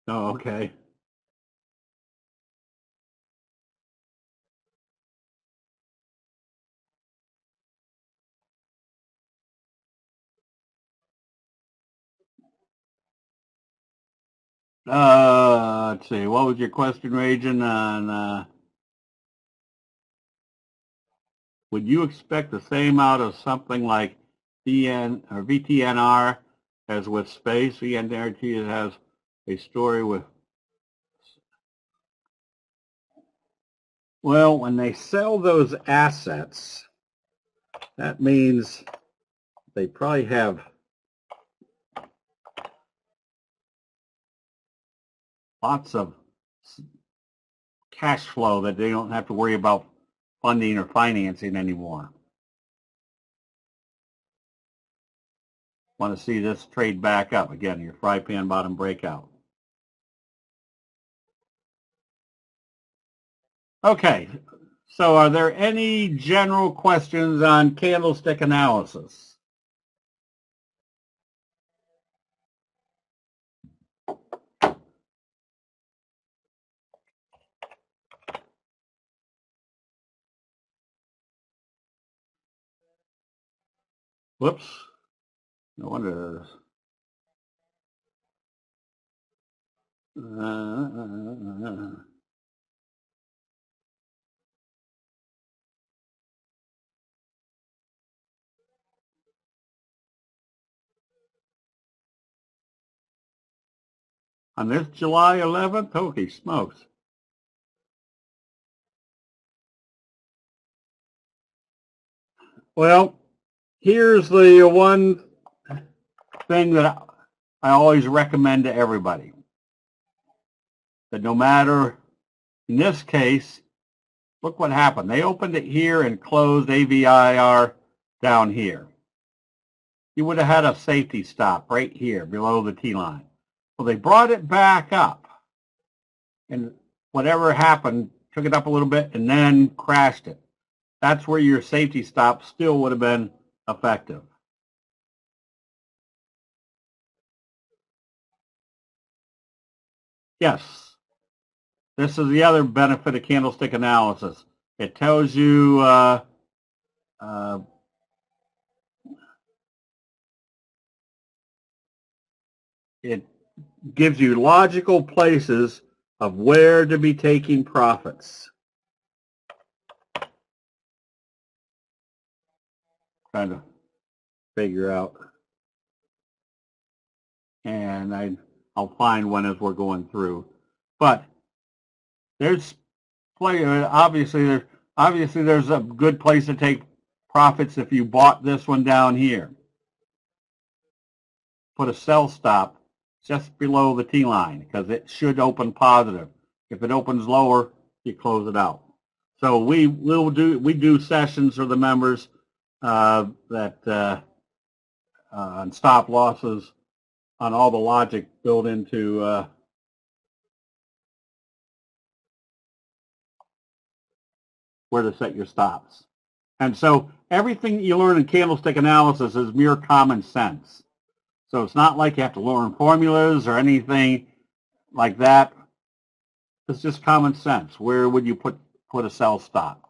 Oh, okay. Let's see. What was your question, Rajan, on would you expect the same out of something like VN or VTNR as with space? VNRT has a story with, well, when they sell those assets, that means they probably have lots of cash flow that they don't have to worry about funding or financing anymore. Want to see this trade back up. Again, your fry pan bottom breakout. Okay, so are there any general questions on candlestick analysis? Whoops. No wonder. On this July 11th? Holy smokes. Well, here's the one thing that I always recommend to everybody. That no matter, in this case, look what happened. They opened it here and closed AVIR down here. You would have had a safety stop right here below the T-line. Well, they brought it back up. And whatever happened, took it up a little bit and then crashed it. That's where your safety stop still would have been effective. Yes. This is the other benefit of candlestick analysis. It tells you it gives you logical places of where to be taking profits. Trying to figure out. And I'll find one as we're going through. But there's obviously there's a good place to take profits if you bought this one down here. Put a sell stop just below the T line because it should open positive. If it opens lower, you close it out. So we do sessions for the members that on stop losses on all the logic built into where to set your stops. And so everything you learn in candlestick analysis is mere common sense. So it's not like you have to learn formulas or anything like that. It's just common sense. Where would you put a sell stop?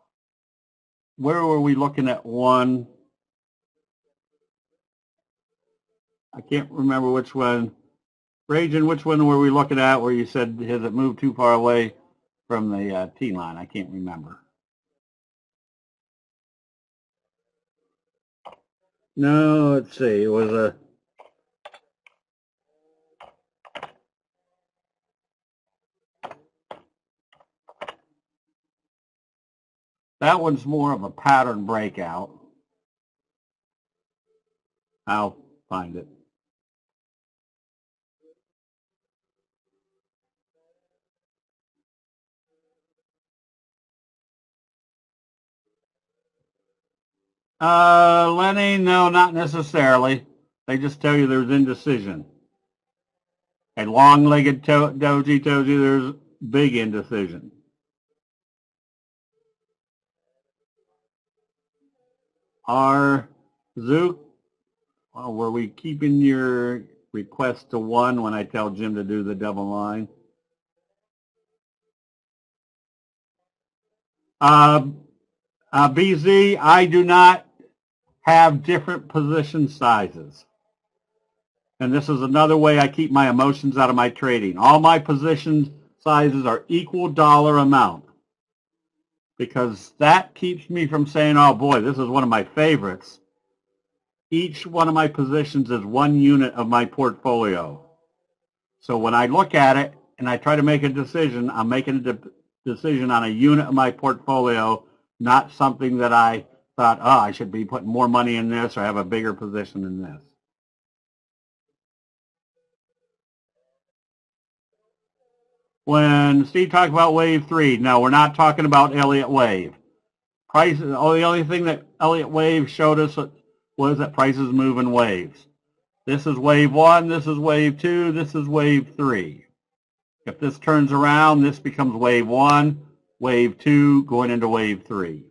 where were we looking at one? I can't remember which one. Rajan, which one were we looking at where you said, has it moved too far away from the T line? I can't remember. No, let's see. It was a... That one's more of a pattern breakout. I'll find it. Lenny, no, not necessarily. They just tell you there's indecision. A long-legged doji tells you there's big indecision. Our Zook, well, were we keeping your request to 1 when I tell Jim to do the double line? BZ, I do not have different position sizes. And this is another way I keep my emotions out of my trading. All my position sizes are equal dollar amount, because that keeps me from saying, oh boy, this is one of my favorites. Each one of my positions is 1 unit of my portfolio. So when I look at it and I try to make a decision, I'm making a decision on a unit of my portfolio, not something that I thought, oh, I should be putting more money in this or have a bigger position in this. When Steve talked about wave 3, no, we're not talking about Elliott wave. Prices, the only thing that Elliott wave showed us was that prices move in waves. This is wave 1, this is wave 2, this is wave 3. If this turns around, this becomes wave 1, wave 2, going into wave 3.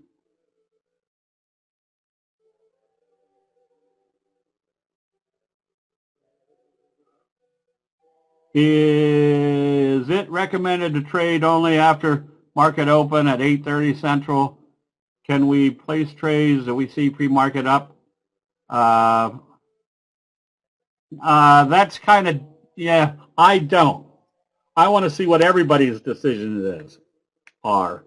Is it recommended to trade only after market open at 8:30 Central? Can we place trades that we see pre-market up? That's kind of, yeah, I don't. I want to see what everybody's decisions are.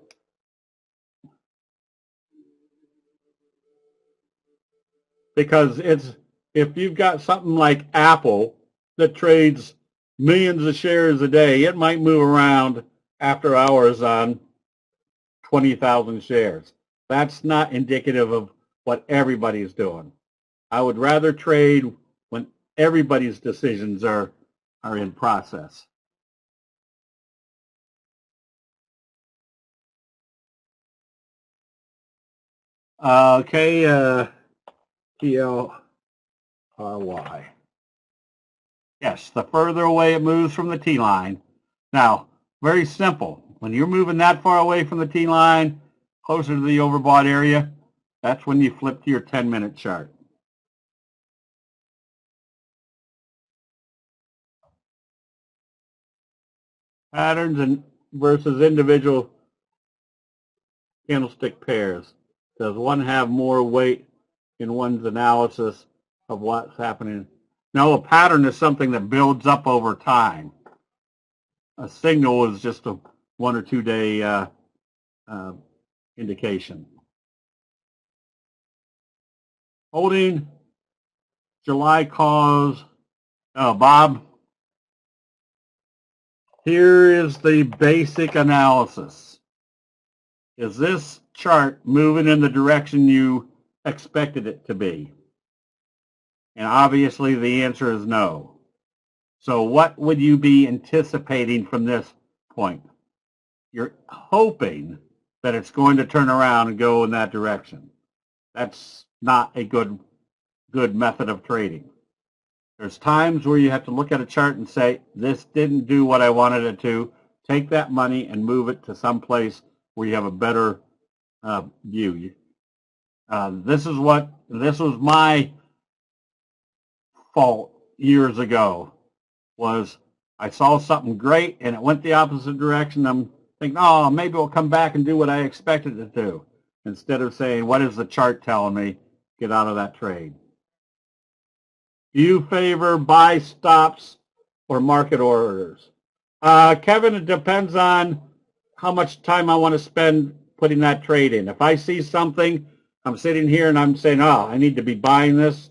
Because it's, if you've got something like Apple that trades millions of shares a day, it might move around after hours on 20,000 shares. That's not indicative of what everybody's doing. I would rather trade when everybody's decisions are in process. Okay, P-L-R-Y. Yes, the further away it moves from the T-line. Now, very simple. When you're moving that far away from the T-line, closer to the overbought area, that's when you flip to your 10-minute chart. Patterns and versus individual candlestick pairs. Does one have more weight in one's analysis of what's happening? No, a pattern is something that builds up over time. A signal is just a 1 or 2 day indication. Holding July calls. Oh, Bob, here is the basic analysis. Is this chart moving in the direction you expected it to be? And obviously the answer is no. So what would you be anticipating from this point? You're hoping that it's going to turn around and go in that direction. That's not a good method of trading. There's times where you have to look at a chart and say, this didn't do what I wanted it to. Take that money and move it to some place where you have a better view. This was my fault years ago, was I saw something great and it went the opposite direction. I'm thinking, oh, maybe it'll come back and do what I expected it to do. instead of saying, what is the chart telling me? Get out of that trade. Do you favor buy stops or market orders? Kevin, it depends on how much time I want to spend putting that trade in. If I see something, I'm sitting here and I'm saying, oh, I need to be buying this,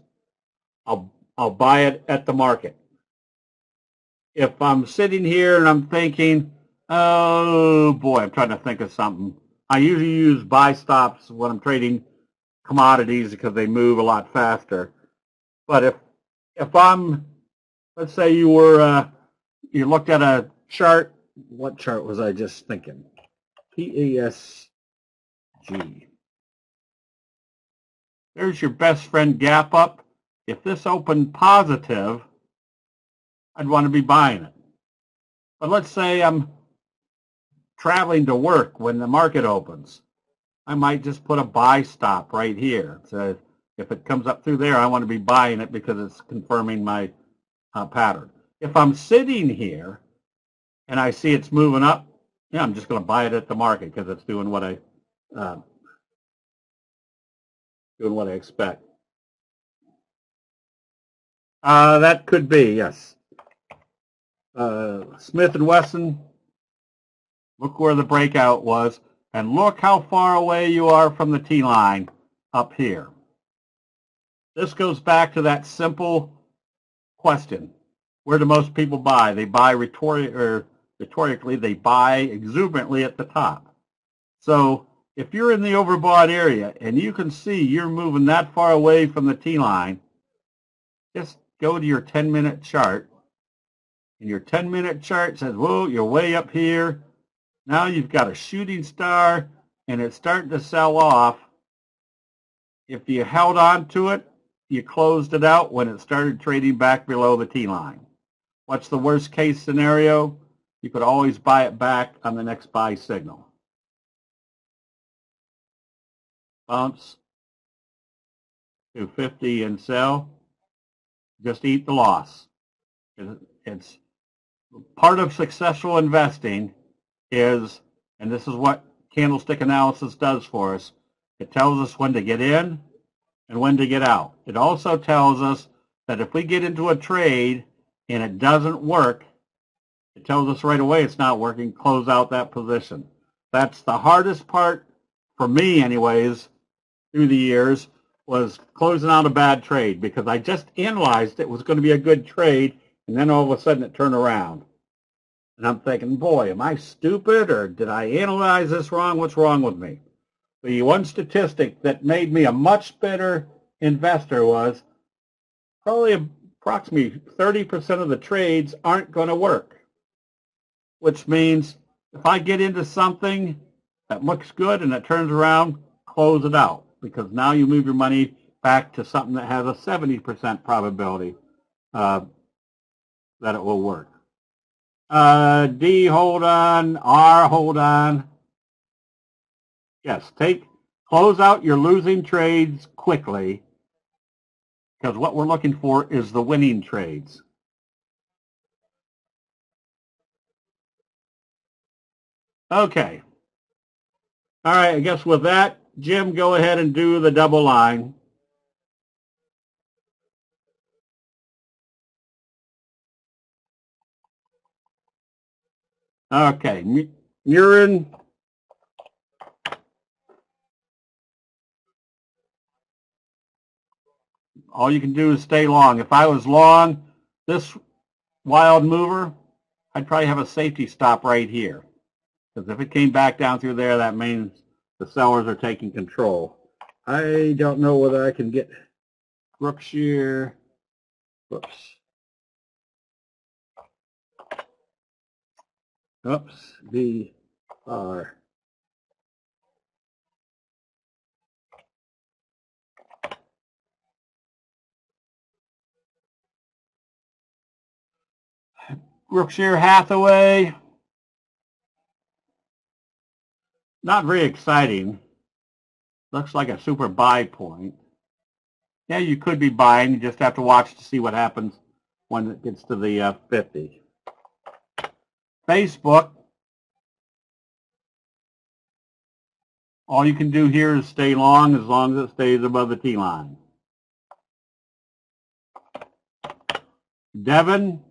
I'll buy it at the market. If I'm sitting here and I'm thinking, oh boy, I'm trying to think of something. I usually use buy stops when I'm trading commodities because they move a lot faster. But if I'm, let's say you looked at a chart. What chart was I just thinking? PASG. There's your best friend gap up. If this opened positive, I'd want to be buying it. But let's say I'm traveling to work when the market opens. I might just put a buy stop right here. So if it comes up through there, I want to be buying it because it's confirming my pattern. If I'm sitting here and I see it's moving up, yeah, I'm just going to buy it at the market because it's doing what I expect. That could be, yes. Smith & Wesson, look where the breakout was, and look how far away you are from the T-line up here. This goes back to that simple question. Where do most people buy? They buy rhetorically, they buy exuberantly at the top. So if you're in the overbought area and you can see you're moving that far away from the T-line, just go to your 10-minute chart. And your 10-minute chart says, whoa, you're way up here. Now you've got a shooting star and it's starting to sell off. If you held on to it, you closed it out when it started trading back below the T-line. What's the worst case scenario? You could always buy it back on the next buy signal. Bounce to 50 and sell. Just eat the loss. It's part of successful investing is, and this is what candlestick analysis does for us, it tells us when to get in and when to get out. It also tells us that if we get into a trade and it doesn't work, it tells us right away it's not working, close out that position. That's the hardest part for me anyways through the years, was closing out a bad trade because I just analyzed it was going to be a good trade and then all of a sudden it turned around. And I'm thinking, boy, am I stupid or did I analyze this wrong? What's wrong with me? The one statistic that made me a much better investor was probably approximately 30% of the trades aren't going to work, which means if I get into something that looks good and it turns around, close it out because now you move your money back to something that has a 70% probability that it will work. D, hold on. R, hold on. Yes, close out your losing trades quickly because what we're looking for is the winning trades. Okay. All right, I guess with that, Jim, go ahead and do the double line. Okay, Murin. All you can do is stay long. If I was long this wild mover, I'd probably have a safety stop right here. Because if it came back down through there, that means the sellers are taking control. I don't know whether I can get Brookshire. Whoops. Oops. BR. Brookshire Hathaway. Not very exciting. Looks like a super buy point. Yeah, you could be buying. You just have to watch to see what happens when it gets to the 50. Facebook. All you can do here is stay long as it stays above the T line. Devon,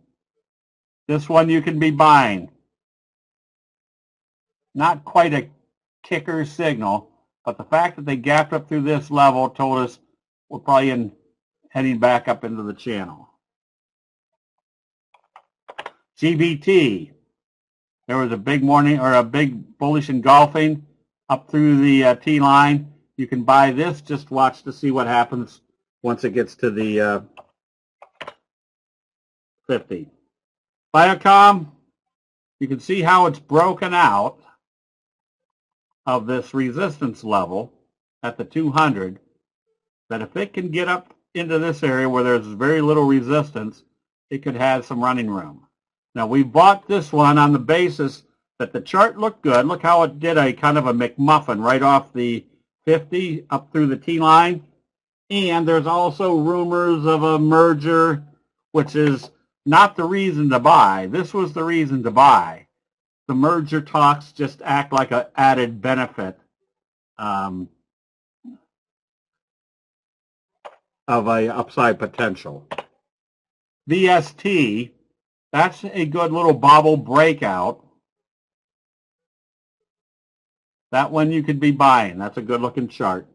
this one you can be buying. Not quite a kicker signal, but the fact that they gapped up through this level told us we're probably heading back up into the channel. GBT, there was a big morning or a big bullish engulfing up through the T line. You can buy this. Just watch to see what happens once it gets to the 50. Biocom, you can see how it's broken out of this resistance level at the 200, that if it can get up into this area where there's very little resistance, it could have some running room. Now, we bought this one on the basis that the chart looked good. Look how it did a kind of a McMuffin right off the 50 up through the T line. And there's also rumors of a merger, which is not the reason to buy. This was the reason to buy. The merger talks just act like an added benefit of a upside potential. VST, that's a good little bobble breakout. That one you could be buying. That's a good looking chart.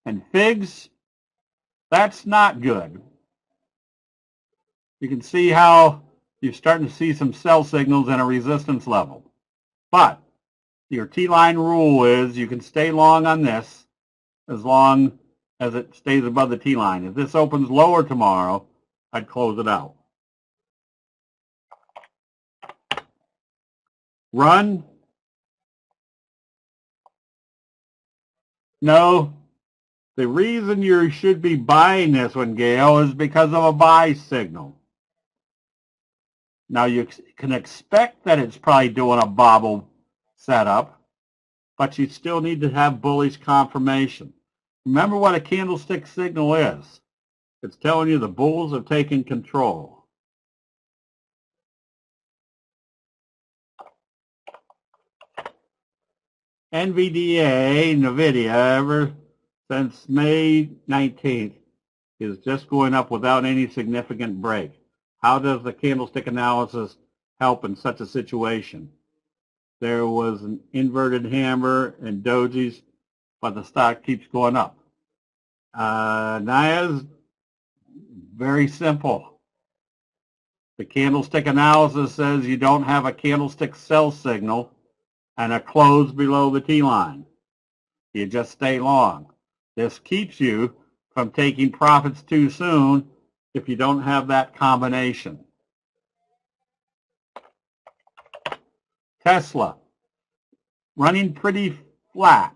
And figs, that's not good. You can see how you're starting to see some sell signals and a resistance level. But your T-line rule is you can stay long on this as long as it stays above the T-line. If this opens lower tomorrow, I'd close it out. Run? No. The reason you should be buying this one, Gail, is because of a buy signal. Now, you can expect that it's probably doing a bobble setup, but you still need to have bullish confirmation. Remember what a candlestick signal is. It's telling you the bulls have taken control. NVDA, ever since May 19th, is just going up without any significant break. How does the candlestick analysis help in such a situation? There was an inverted hammer and dojis, but the stock keeps going up. Naya's very simple. The candlestick analysis says you don't have a candlestick sell signal and a close below the T-line. You just stay long. This keeps you from taking profits too soon if you don't have that combination. Tesla, running pretty flat.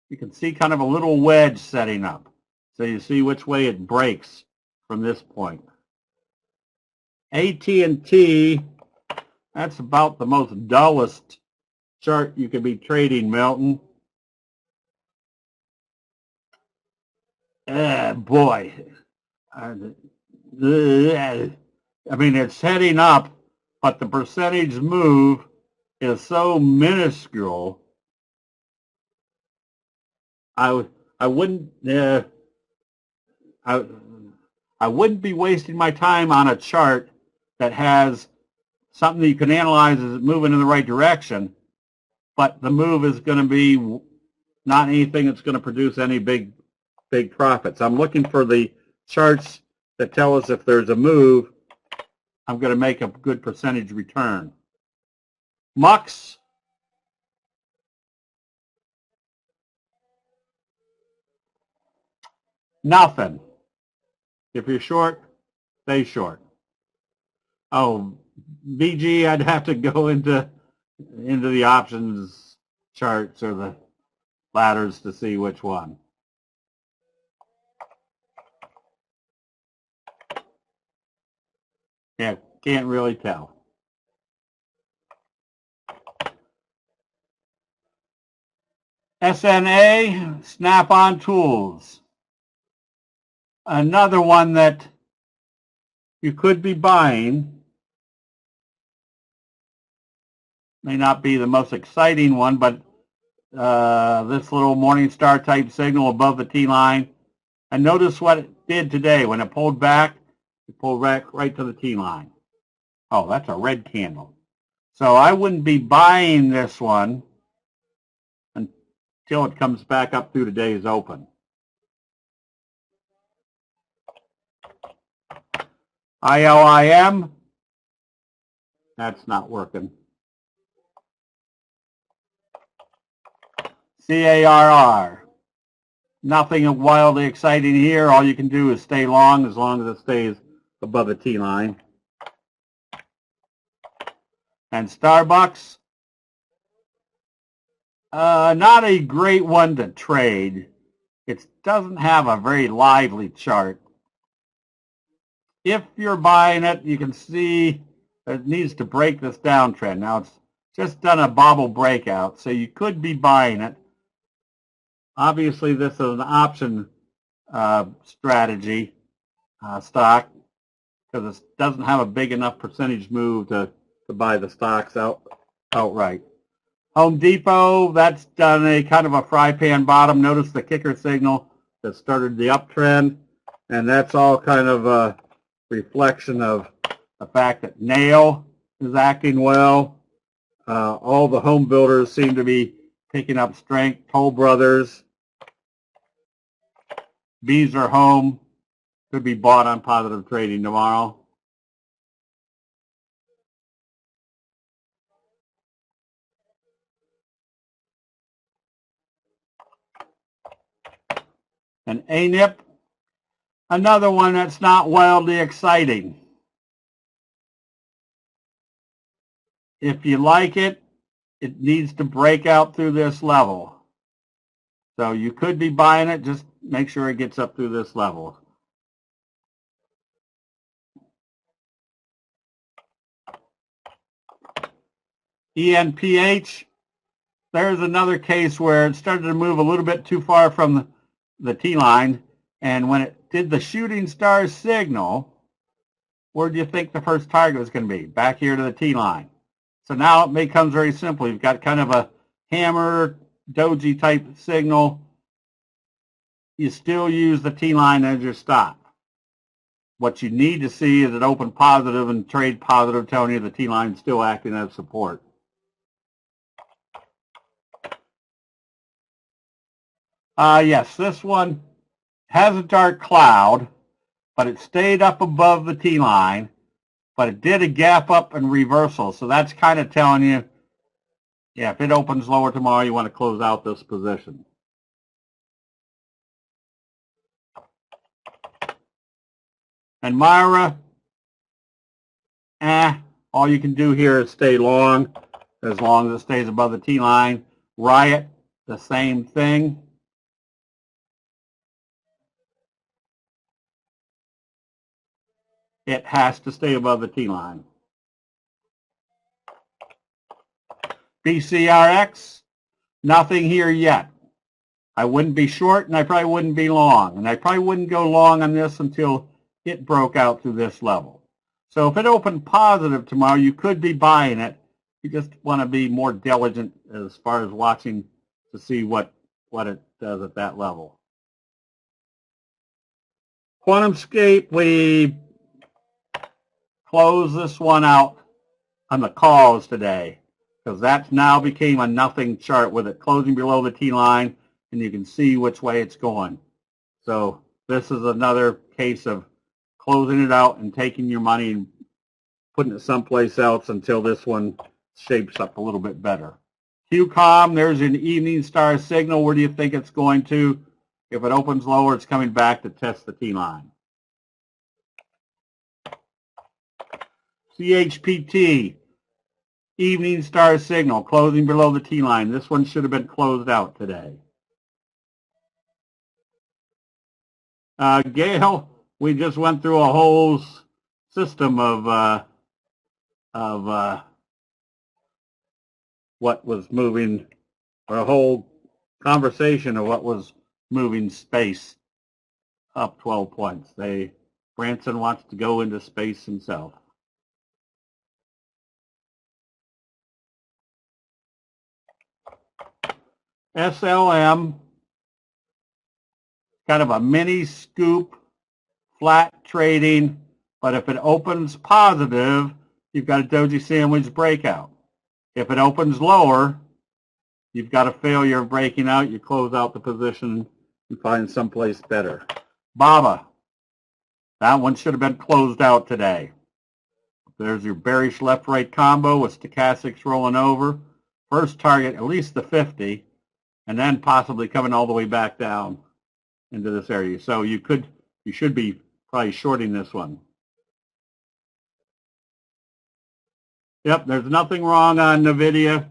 You can see kind of a little wedge setting up. So you see which way it breaks from this point. AT&T, that's about the most dullest chart you could be trading, Milton. Boy. I mean, it's heading up, but the percentage move is so minuscule. I wouldn't be wasting my time on a chart that has something that you can analyze as it moving in the right direction, but the move is going to be not anything that's going to produce any big profits. I'm looking for the charts that tell us if there's a move, I'm going to make a good percentage return. MUX, nothing. If you're short, stay short. Oh, VG, I'd have to go into the options charts or the ladders to see which one. Yeah, can't really tell. SNA, Snap-on Tools. Another one that you could be buying. may not be the most exciting one, but this little morning star type signal above the T line. And notice what it did today. When it pulled back right to the T line. Oh, that's a red candle. So I wouldn't be buying this one until it comes back up through today's open. ILIM, that's not working. CARR, nothing wildly exciting here. All you can do is stay long as it stays above the T line. And Starbucks, not a great one to trade. It doesn't have a very lively chart. If you're buying it, you can see it needs to break this downtrend. Now it's just done a bobble breakout, so you could be buying it. Obviously, this is an option strategy stock because it doesn't have a big enough percentage move to buy the stocks outright. Home Depot, that's done a kind of a fry pan bottom. Notice the kicker signal that started the uptrend, and that's all kind of a reflection of the fact that Nail is acting well. All the home builders seem to be picking up strength. Toll Brothers, Beazer Home could be bought on positive trading tomorrow. And ANIP, another one that's not wildly exciting. If you like it, it needs to break out through this level. So you could be buying it, just make sure it gets up through this level. ENPH, there's another case where it started to move a little bit too far from the T line, and when it did the shooting star signal, where do you think the first target was going to be? Back here to the T line. So now it becomes very simple. You've got kind of a hammer doji type signal. You still use the T line as your stop. What you need to see is it open positive and trade positive, telling you the T line is still acting as support. Yes, this one has a dark cloud, but it stayed up above the T line, but it did a gap up and reversal. So that's kind of telling you, yeah, if it opens lower tomorrow, you want to close out this position. And Myra, all you can do here is stay long as it stays above the T line. Riot, the same thing. It has to stay above the T line. BCRX, nothing here yet. I wouldn't be short, and I probably wouldn't be long. And I probably wouldn't go long on this until it broke out through this level. So if it opened positive tomorrow, you could be buying it. You just want to be more diligent as far as watching to see what it does at that level. QuantumScape, we close this one out on the calls today because that now became a nothing chart with it closing below the T line, and you can see which way it's going. So this is another case of closing it out and taking your money and putting it someplace else until this one shapes up a little bit better. QCOM, there's an evening star signal. Where do you think it's going to? If it opens lower, it's coming back to test the T line. CHPT, evening star signal, closing below the T line. This one should have been closed out today. Gale, we just went through a whole system of what was moving, or a whole conversation of what was moving space up 12 points. Branson wants to go into space himself. SLM, kind of a mini scoop, flat trading, but if it opens positive, you've got a Doji sandwich breakout. If it opens lower, you've got a failure of breaking out. You close out the position and find someplace better. BABA, that one should have been closed out today. There's your bearish left-right combo with stochastics rolling over. First target, at least the 50, and then possibly coming all the way back down into this area. So you should be probably shorting this one. Yep, there's nothing wrong on NVIDIA.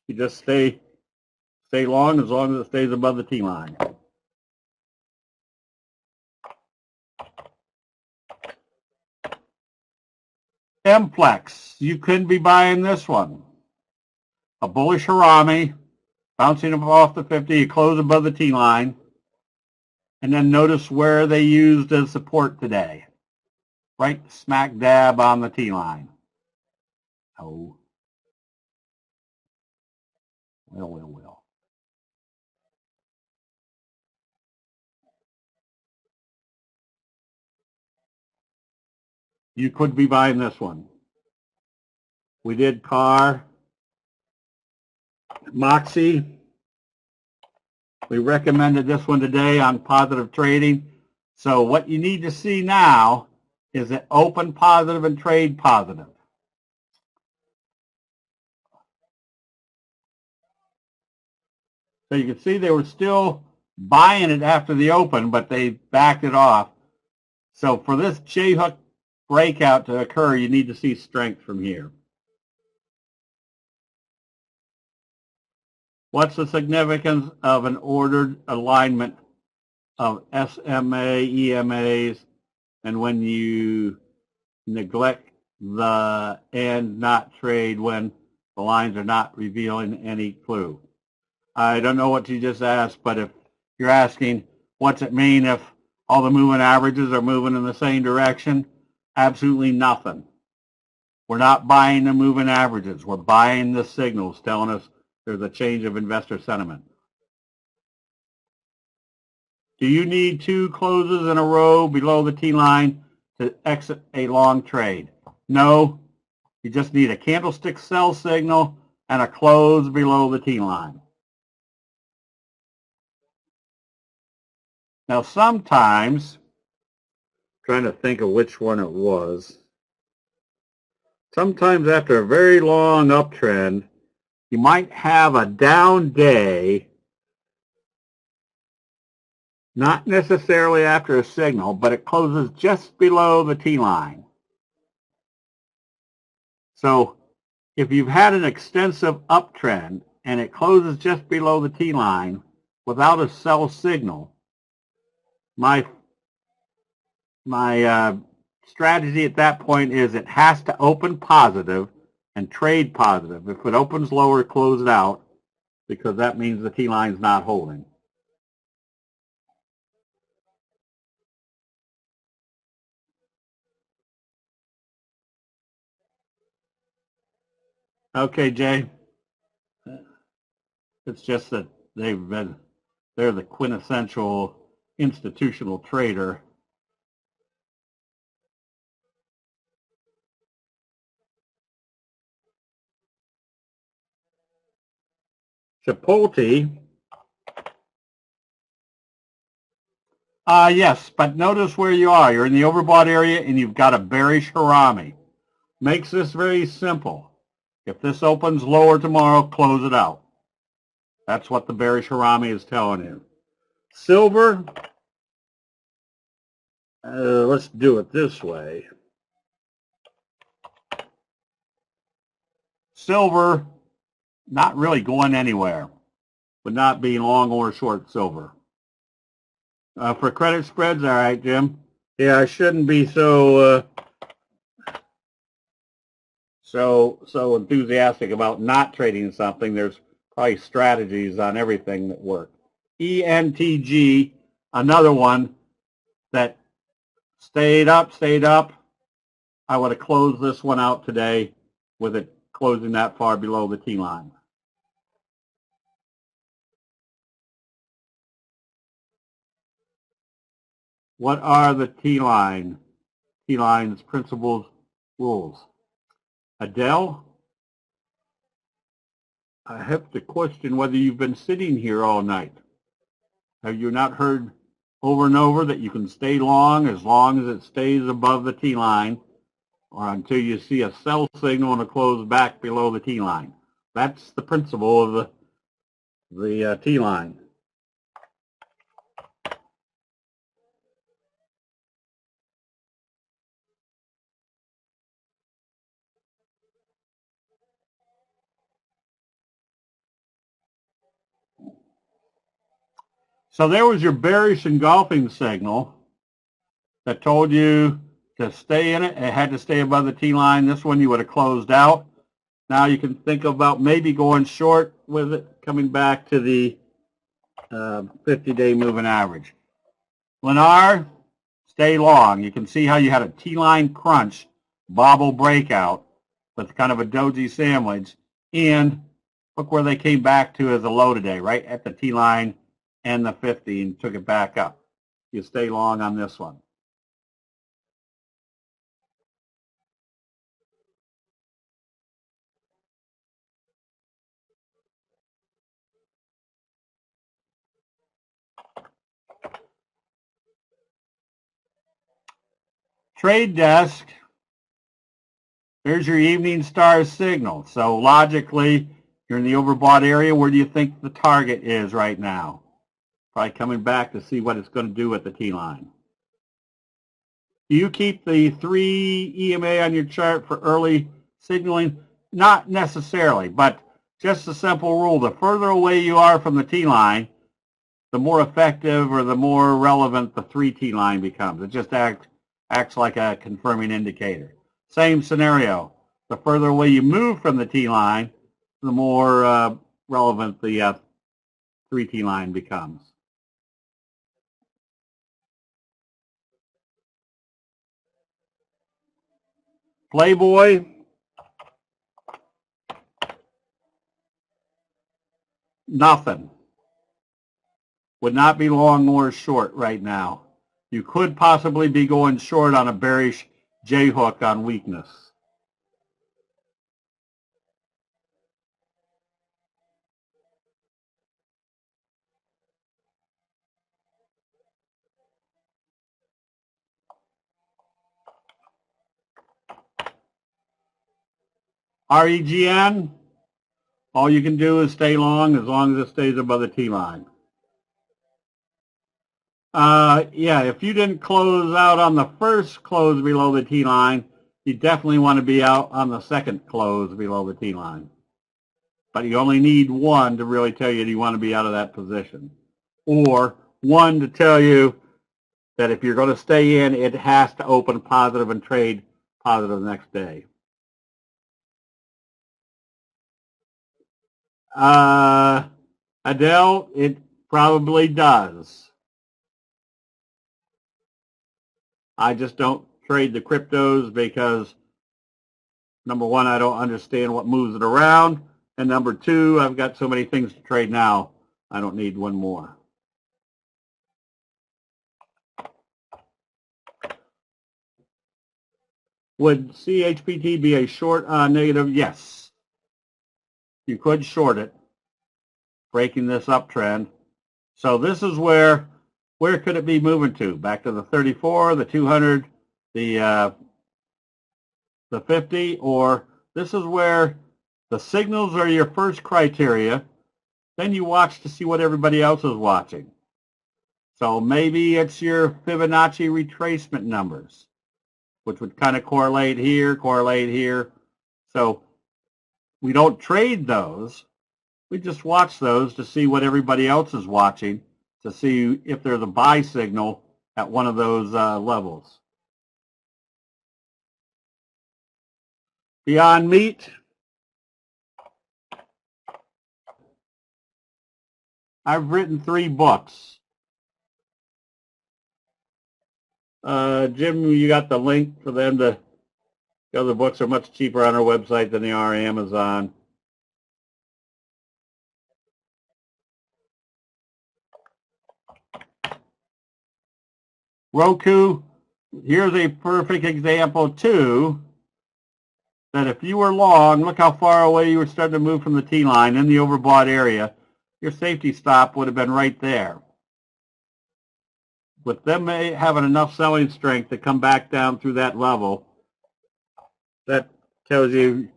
You just stay long as it stays above the T line. MFlex, you couldn't be buying this one. A bullish harami, bouncing off the 50, you close above the T line. And then notice where they used as support today. Right smack dab on the T line. Oh. Well. You could be buying this one. We did CAR, Moxie. We recommended this one today on positive trading. So what you need to see now is it open positive and trade positive. So you can see they were still buying it after the open, but they backed it off. So for this J-hook breakout to occur, you need to see strength from here. What's the significance of an ordered alignment of SMA, EMAs, and when you neglect the and not trade when the lines are not revealing any clue? I don't know what you just asked, but if you're asking what's it mean if all the moving averages are moving in the same direction, absolutely nothing. We're not buying the moving averages. We're buying the signals telling us there's a change of investor sentiment. Do you need 2 closes in a row below the T line to exit a long trade? No. You just need a candlestick sell signal and a close below the T line. Now sometimes, trying to think of which one it was, sometimes after a very long uptrend, you might have a down day, not necessarily after a signal, but it closes just below the T line. So if you've had an extensive uptrend and it closes just below the T line without a sell signal, my strategy at that point is it has to open positive and trade positive. If it opens lower, close it out, because that means the T line's not holding. Okay, Jay. It's just that they're the quintessential institutional trader. Chipotle. Yes, but notice where you are. You're in the overbought area and you've got a bearish harami. Makes this very simple. If this opens lower tomorrow, close it out. That's what the bearish harami is telling you. Silver, let's do it this way. Silver, not really going anywhere, but not being long or short silver. For credit spreads, all right, Jim. Yeah, I shouldn't be so enthusiastic about not trading something. There's probably strategies on everything that work. ENTG, another one that stayed up. I would have closed this one out today with it closing that far below the T line. What are the T-line's principles, rules? Adele, I have to question whether you've been sitting here all night. Have you not heard over and over that you can stay long as it stays above the T-line or until you see a sell signal and a close back below the T-line? That's the principle of the T-line. So there was your bearish engulfing signal that told you to stay in it. It had to stay above the T-line. This one you would have closed out. Now you can think about maybe going short with it, coming back to the 50-day moving average. Lennar, stay long. You can see how you had a T-line crunch, bobble breakout with kind of a doji sandwich. And look where they came back to as a low today, right at the T-line and the 50 and took it back up. You stay long on this one. Trade desk, there's your evening star signal. So logically, you're in the overbought area. Where do you think the target is right now? Probably coming back to see what it's going to do at the T-line. Do you keep the 3 EMA on your chart for early signaling? Not necessarily, but just a simple rule. The further away you are from the T-line, the more effective or the more relevant the 3 T-line becomes. It just acts like a confirming indicator. Same scenario. The further away you move from the T-line, the more relevant the 3 T-line becomes. Playboy, nothing. Would not be long or short right now. You could possibly be going short on a bearish J-hook on weakness. REGN, all you can do is stay long as it stays above the T-line. Yeah, if you didn't close out on the first close below the T-line, you definitely want to be out on the second close below the T-line. But you only need one to really tell you you want to be out of that position. Or one to tell you that if you're going to stay in, it has to open positive and trade positive the next day. Adele, it probably does. I just don't trade the cryptos because, number one, I don't understand what moves it around. And number two, I've got so many things to trade now, I don't need one more. Would CHPT be a short negative? Yes. You could short it, breaking this uptrend. So this is where could it be moving to? Back to the 34, the 200, the 50, or this is where the signals are your first criteria. Then you watch to see what everybody else is watching. So maybe it's your Fibonacci retracement numbers, which would kind of correlate here. So we don't trade those. We just watch those to see what everybody else is watching, to see if there's a buy signal at one of those levels. Beyond Meat, I've written 3 books. Jim, you got the link for them to, the other books are much cheaper on our website than they are Amazon. Roku, here's a perfect example too, that if you were long, look how far away you were starting to move from the T-line in the overbought area. Your safety stop would have been right there. With them having enough selling strength to come back down through that level, that tells you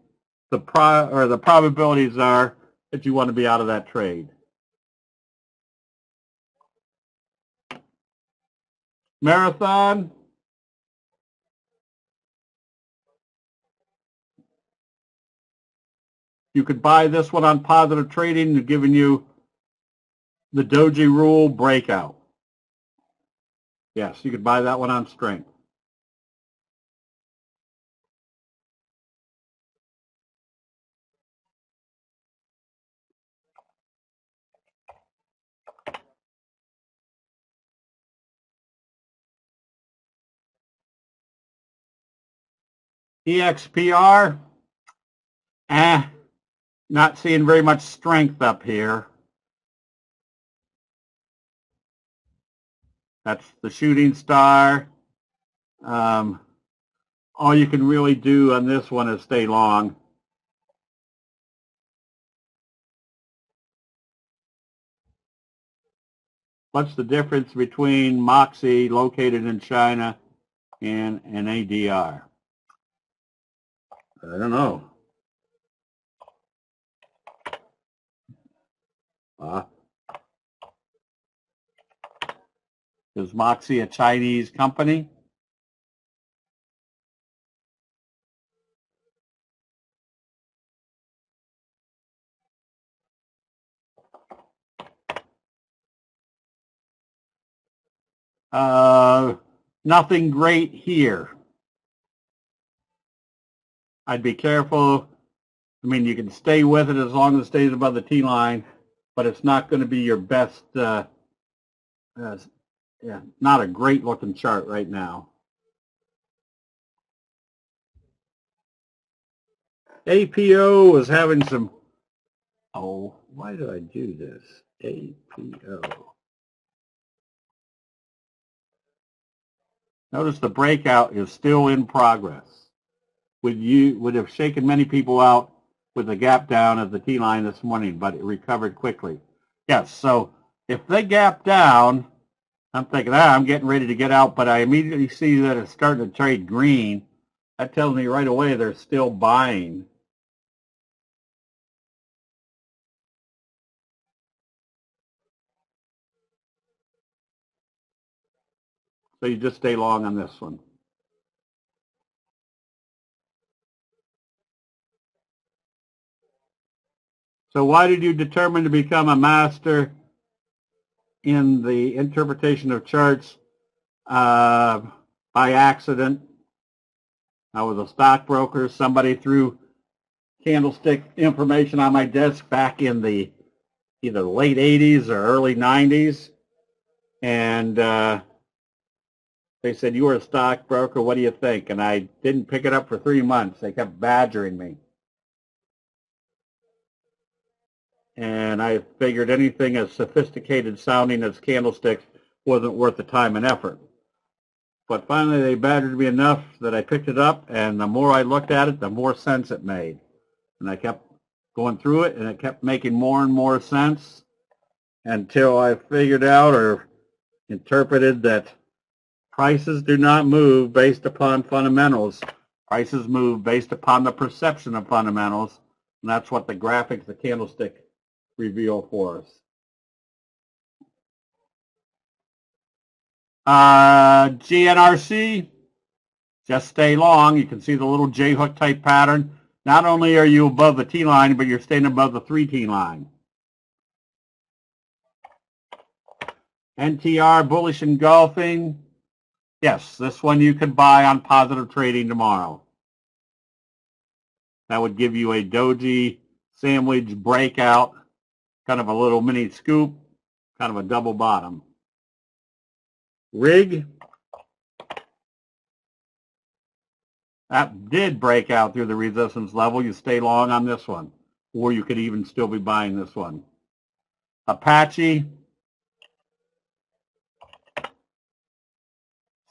the probabilities are that you want to be out of that trade. Marathon. You could buy this one on positive trading, giving you the Doji rule breakout. Yes, you could buy that one on strength. EXPR, not seeing very much strength up here. That's the shooting star. All you can really do on this one is stay long. What's the difference between Moxie, located in China, and an ADR? I don't know. Is Moxie a Chinese company? Nothing great here. I'd be careful. I mean, you can stay with it as long as it stays above the T line, but it's not going to be your best. Yeah, not a great looking chart right now. APO is having some. Oh, why did I do this? APO. Notice the breakout is still in progress. Would have shaken many people out with the gap down at the T line this morning, but it recovered quickly. Yes, so if they gap down, I'm thinking, I'm getting ready to get out, but I immediately see that it's starting to trade green. That tells me right away they're still buying. So you just stay long on this one. So why did you determine to become a master in the interpretation of charts by accident? I was a stockbroker. Somebody threw Candlestick information on my desk back in the either late 80s or early 90s. And they said, you were a stockbroker, what do you think? And I didn't pick it up for 3 months. They kept badgering me. And I figured anything as sophisticated sounding as Candlestick wasn't worth the time and effort. But finally they badgered me enough that I picked it up, and the more I looked at it, the more sense it made. And I kept going through it, and it kept making more and more sense until I figured out or interpreted that prices do not move based upon fundamentals. Prices move based upon the perception of fundamentals, and that's what the graphics, the Candlestick, reveal for us. GNRC, just stay long. You can see the little J-hook type pattern. Not only are you above the T line, but you're staying above the 3T line. NTR, bullish engulfing. Yes, this one you could buy on positive trading tomorrow. That would give you a Doji sandwich breakout, kind of a little mini scoop, kind of a double bottom. Rig, that did break out through the resistance level. You stay long on this one, or you could even still be buying this one. Apache,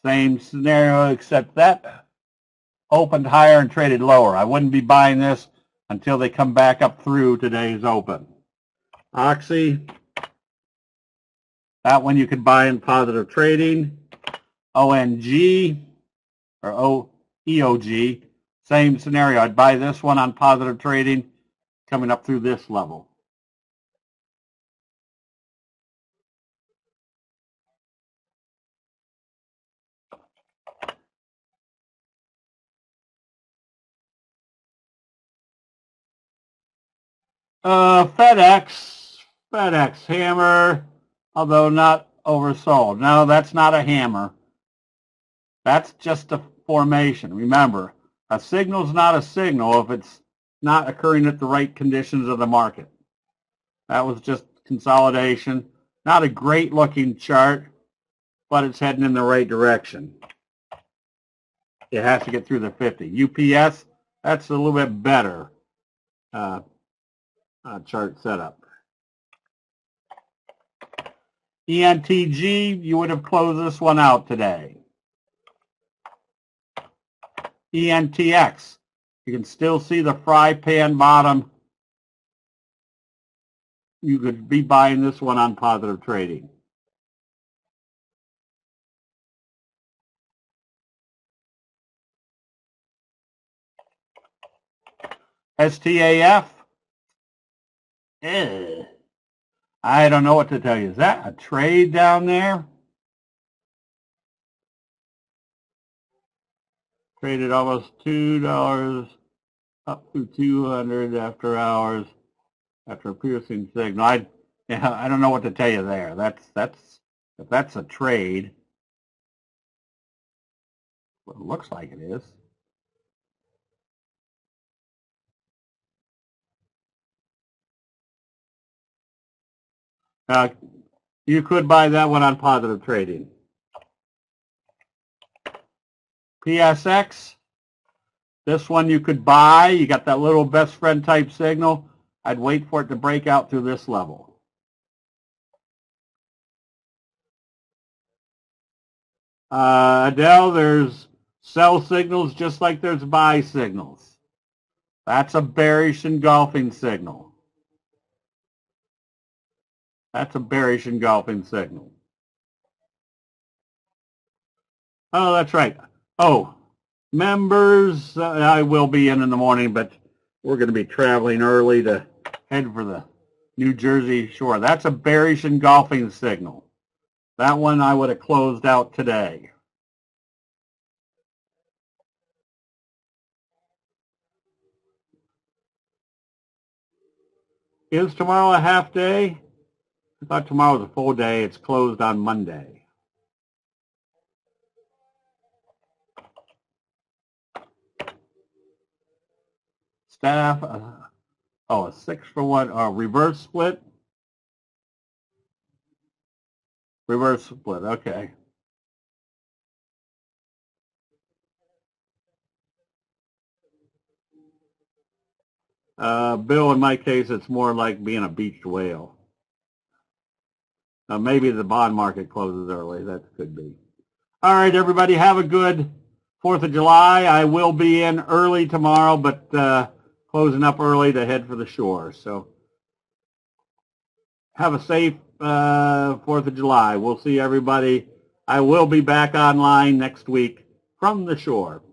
Same scenario, except that opened higher and traded lower. I wouldn't be buying this until they come back up through today's open. Oxy, that one you could buy in positive trading. ONG, or EOG, same scenario. I'd buy this one on positive trading coming up through this level. FedEx hammer, although not oversold. No, that's not a hammer. That's just a formation. Remember, a signal is not a signal if it's not occurring at the right conditions of the market. That was just consolidation. Not a great looking chart, but it's heading in the right direction. It has to get through the 50. UPS, that's a little bit better chart setup. ENTG, you would have closed this one out today. ENTX, you can still see the fry pan bottom. You could be buying this one on positive trading. STAF, I don't know what to tell you. Is that a trade down there? Traded almost $2 up to 200 after hours after a piercing signal. I don't know what to tell you there. If that's a trade, well, it looks like it is. You could buy that one on positive trading. PSX, this one you could buy. You got that little best friend type signal. I'd wait for it to break out through this level. Adele, there's sell signals just like there's buy signals. That's a bearish engulfing signal. That's a bearish engulfing signal. Oh, that's right. Oh, members, I will be in the morning, but we're going to be traveling early to head for the New Jersey shore. That's a bearish engulfing signal. That one I would have closed out today. Is tomorrow a half day? I thought tomorrow was a full day. It's closed on Monday. Staff, a 6-for-1 reverse split. Reverse split, okay. Bill, in my case, it's more like being a beached whale. Maybe the bond market closes early. That could be. All right, everybody, have a good 4th of July. I will be in early tomorrow, but closing up early to head for the shore. So have a safe 4th of July. We'll see everybody. I will be back online next week from the shore.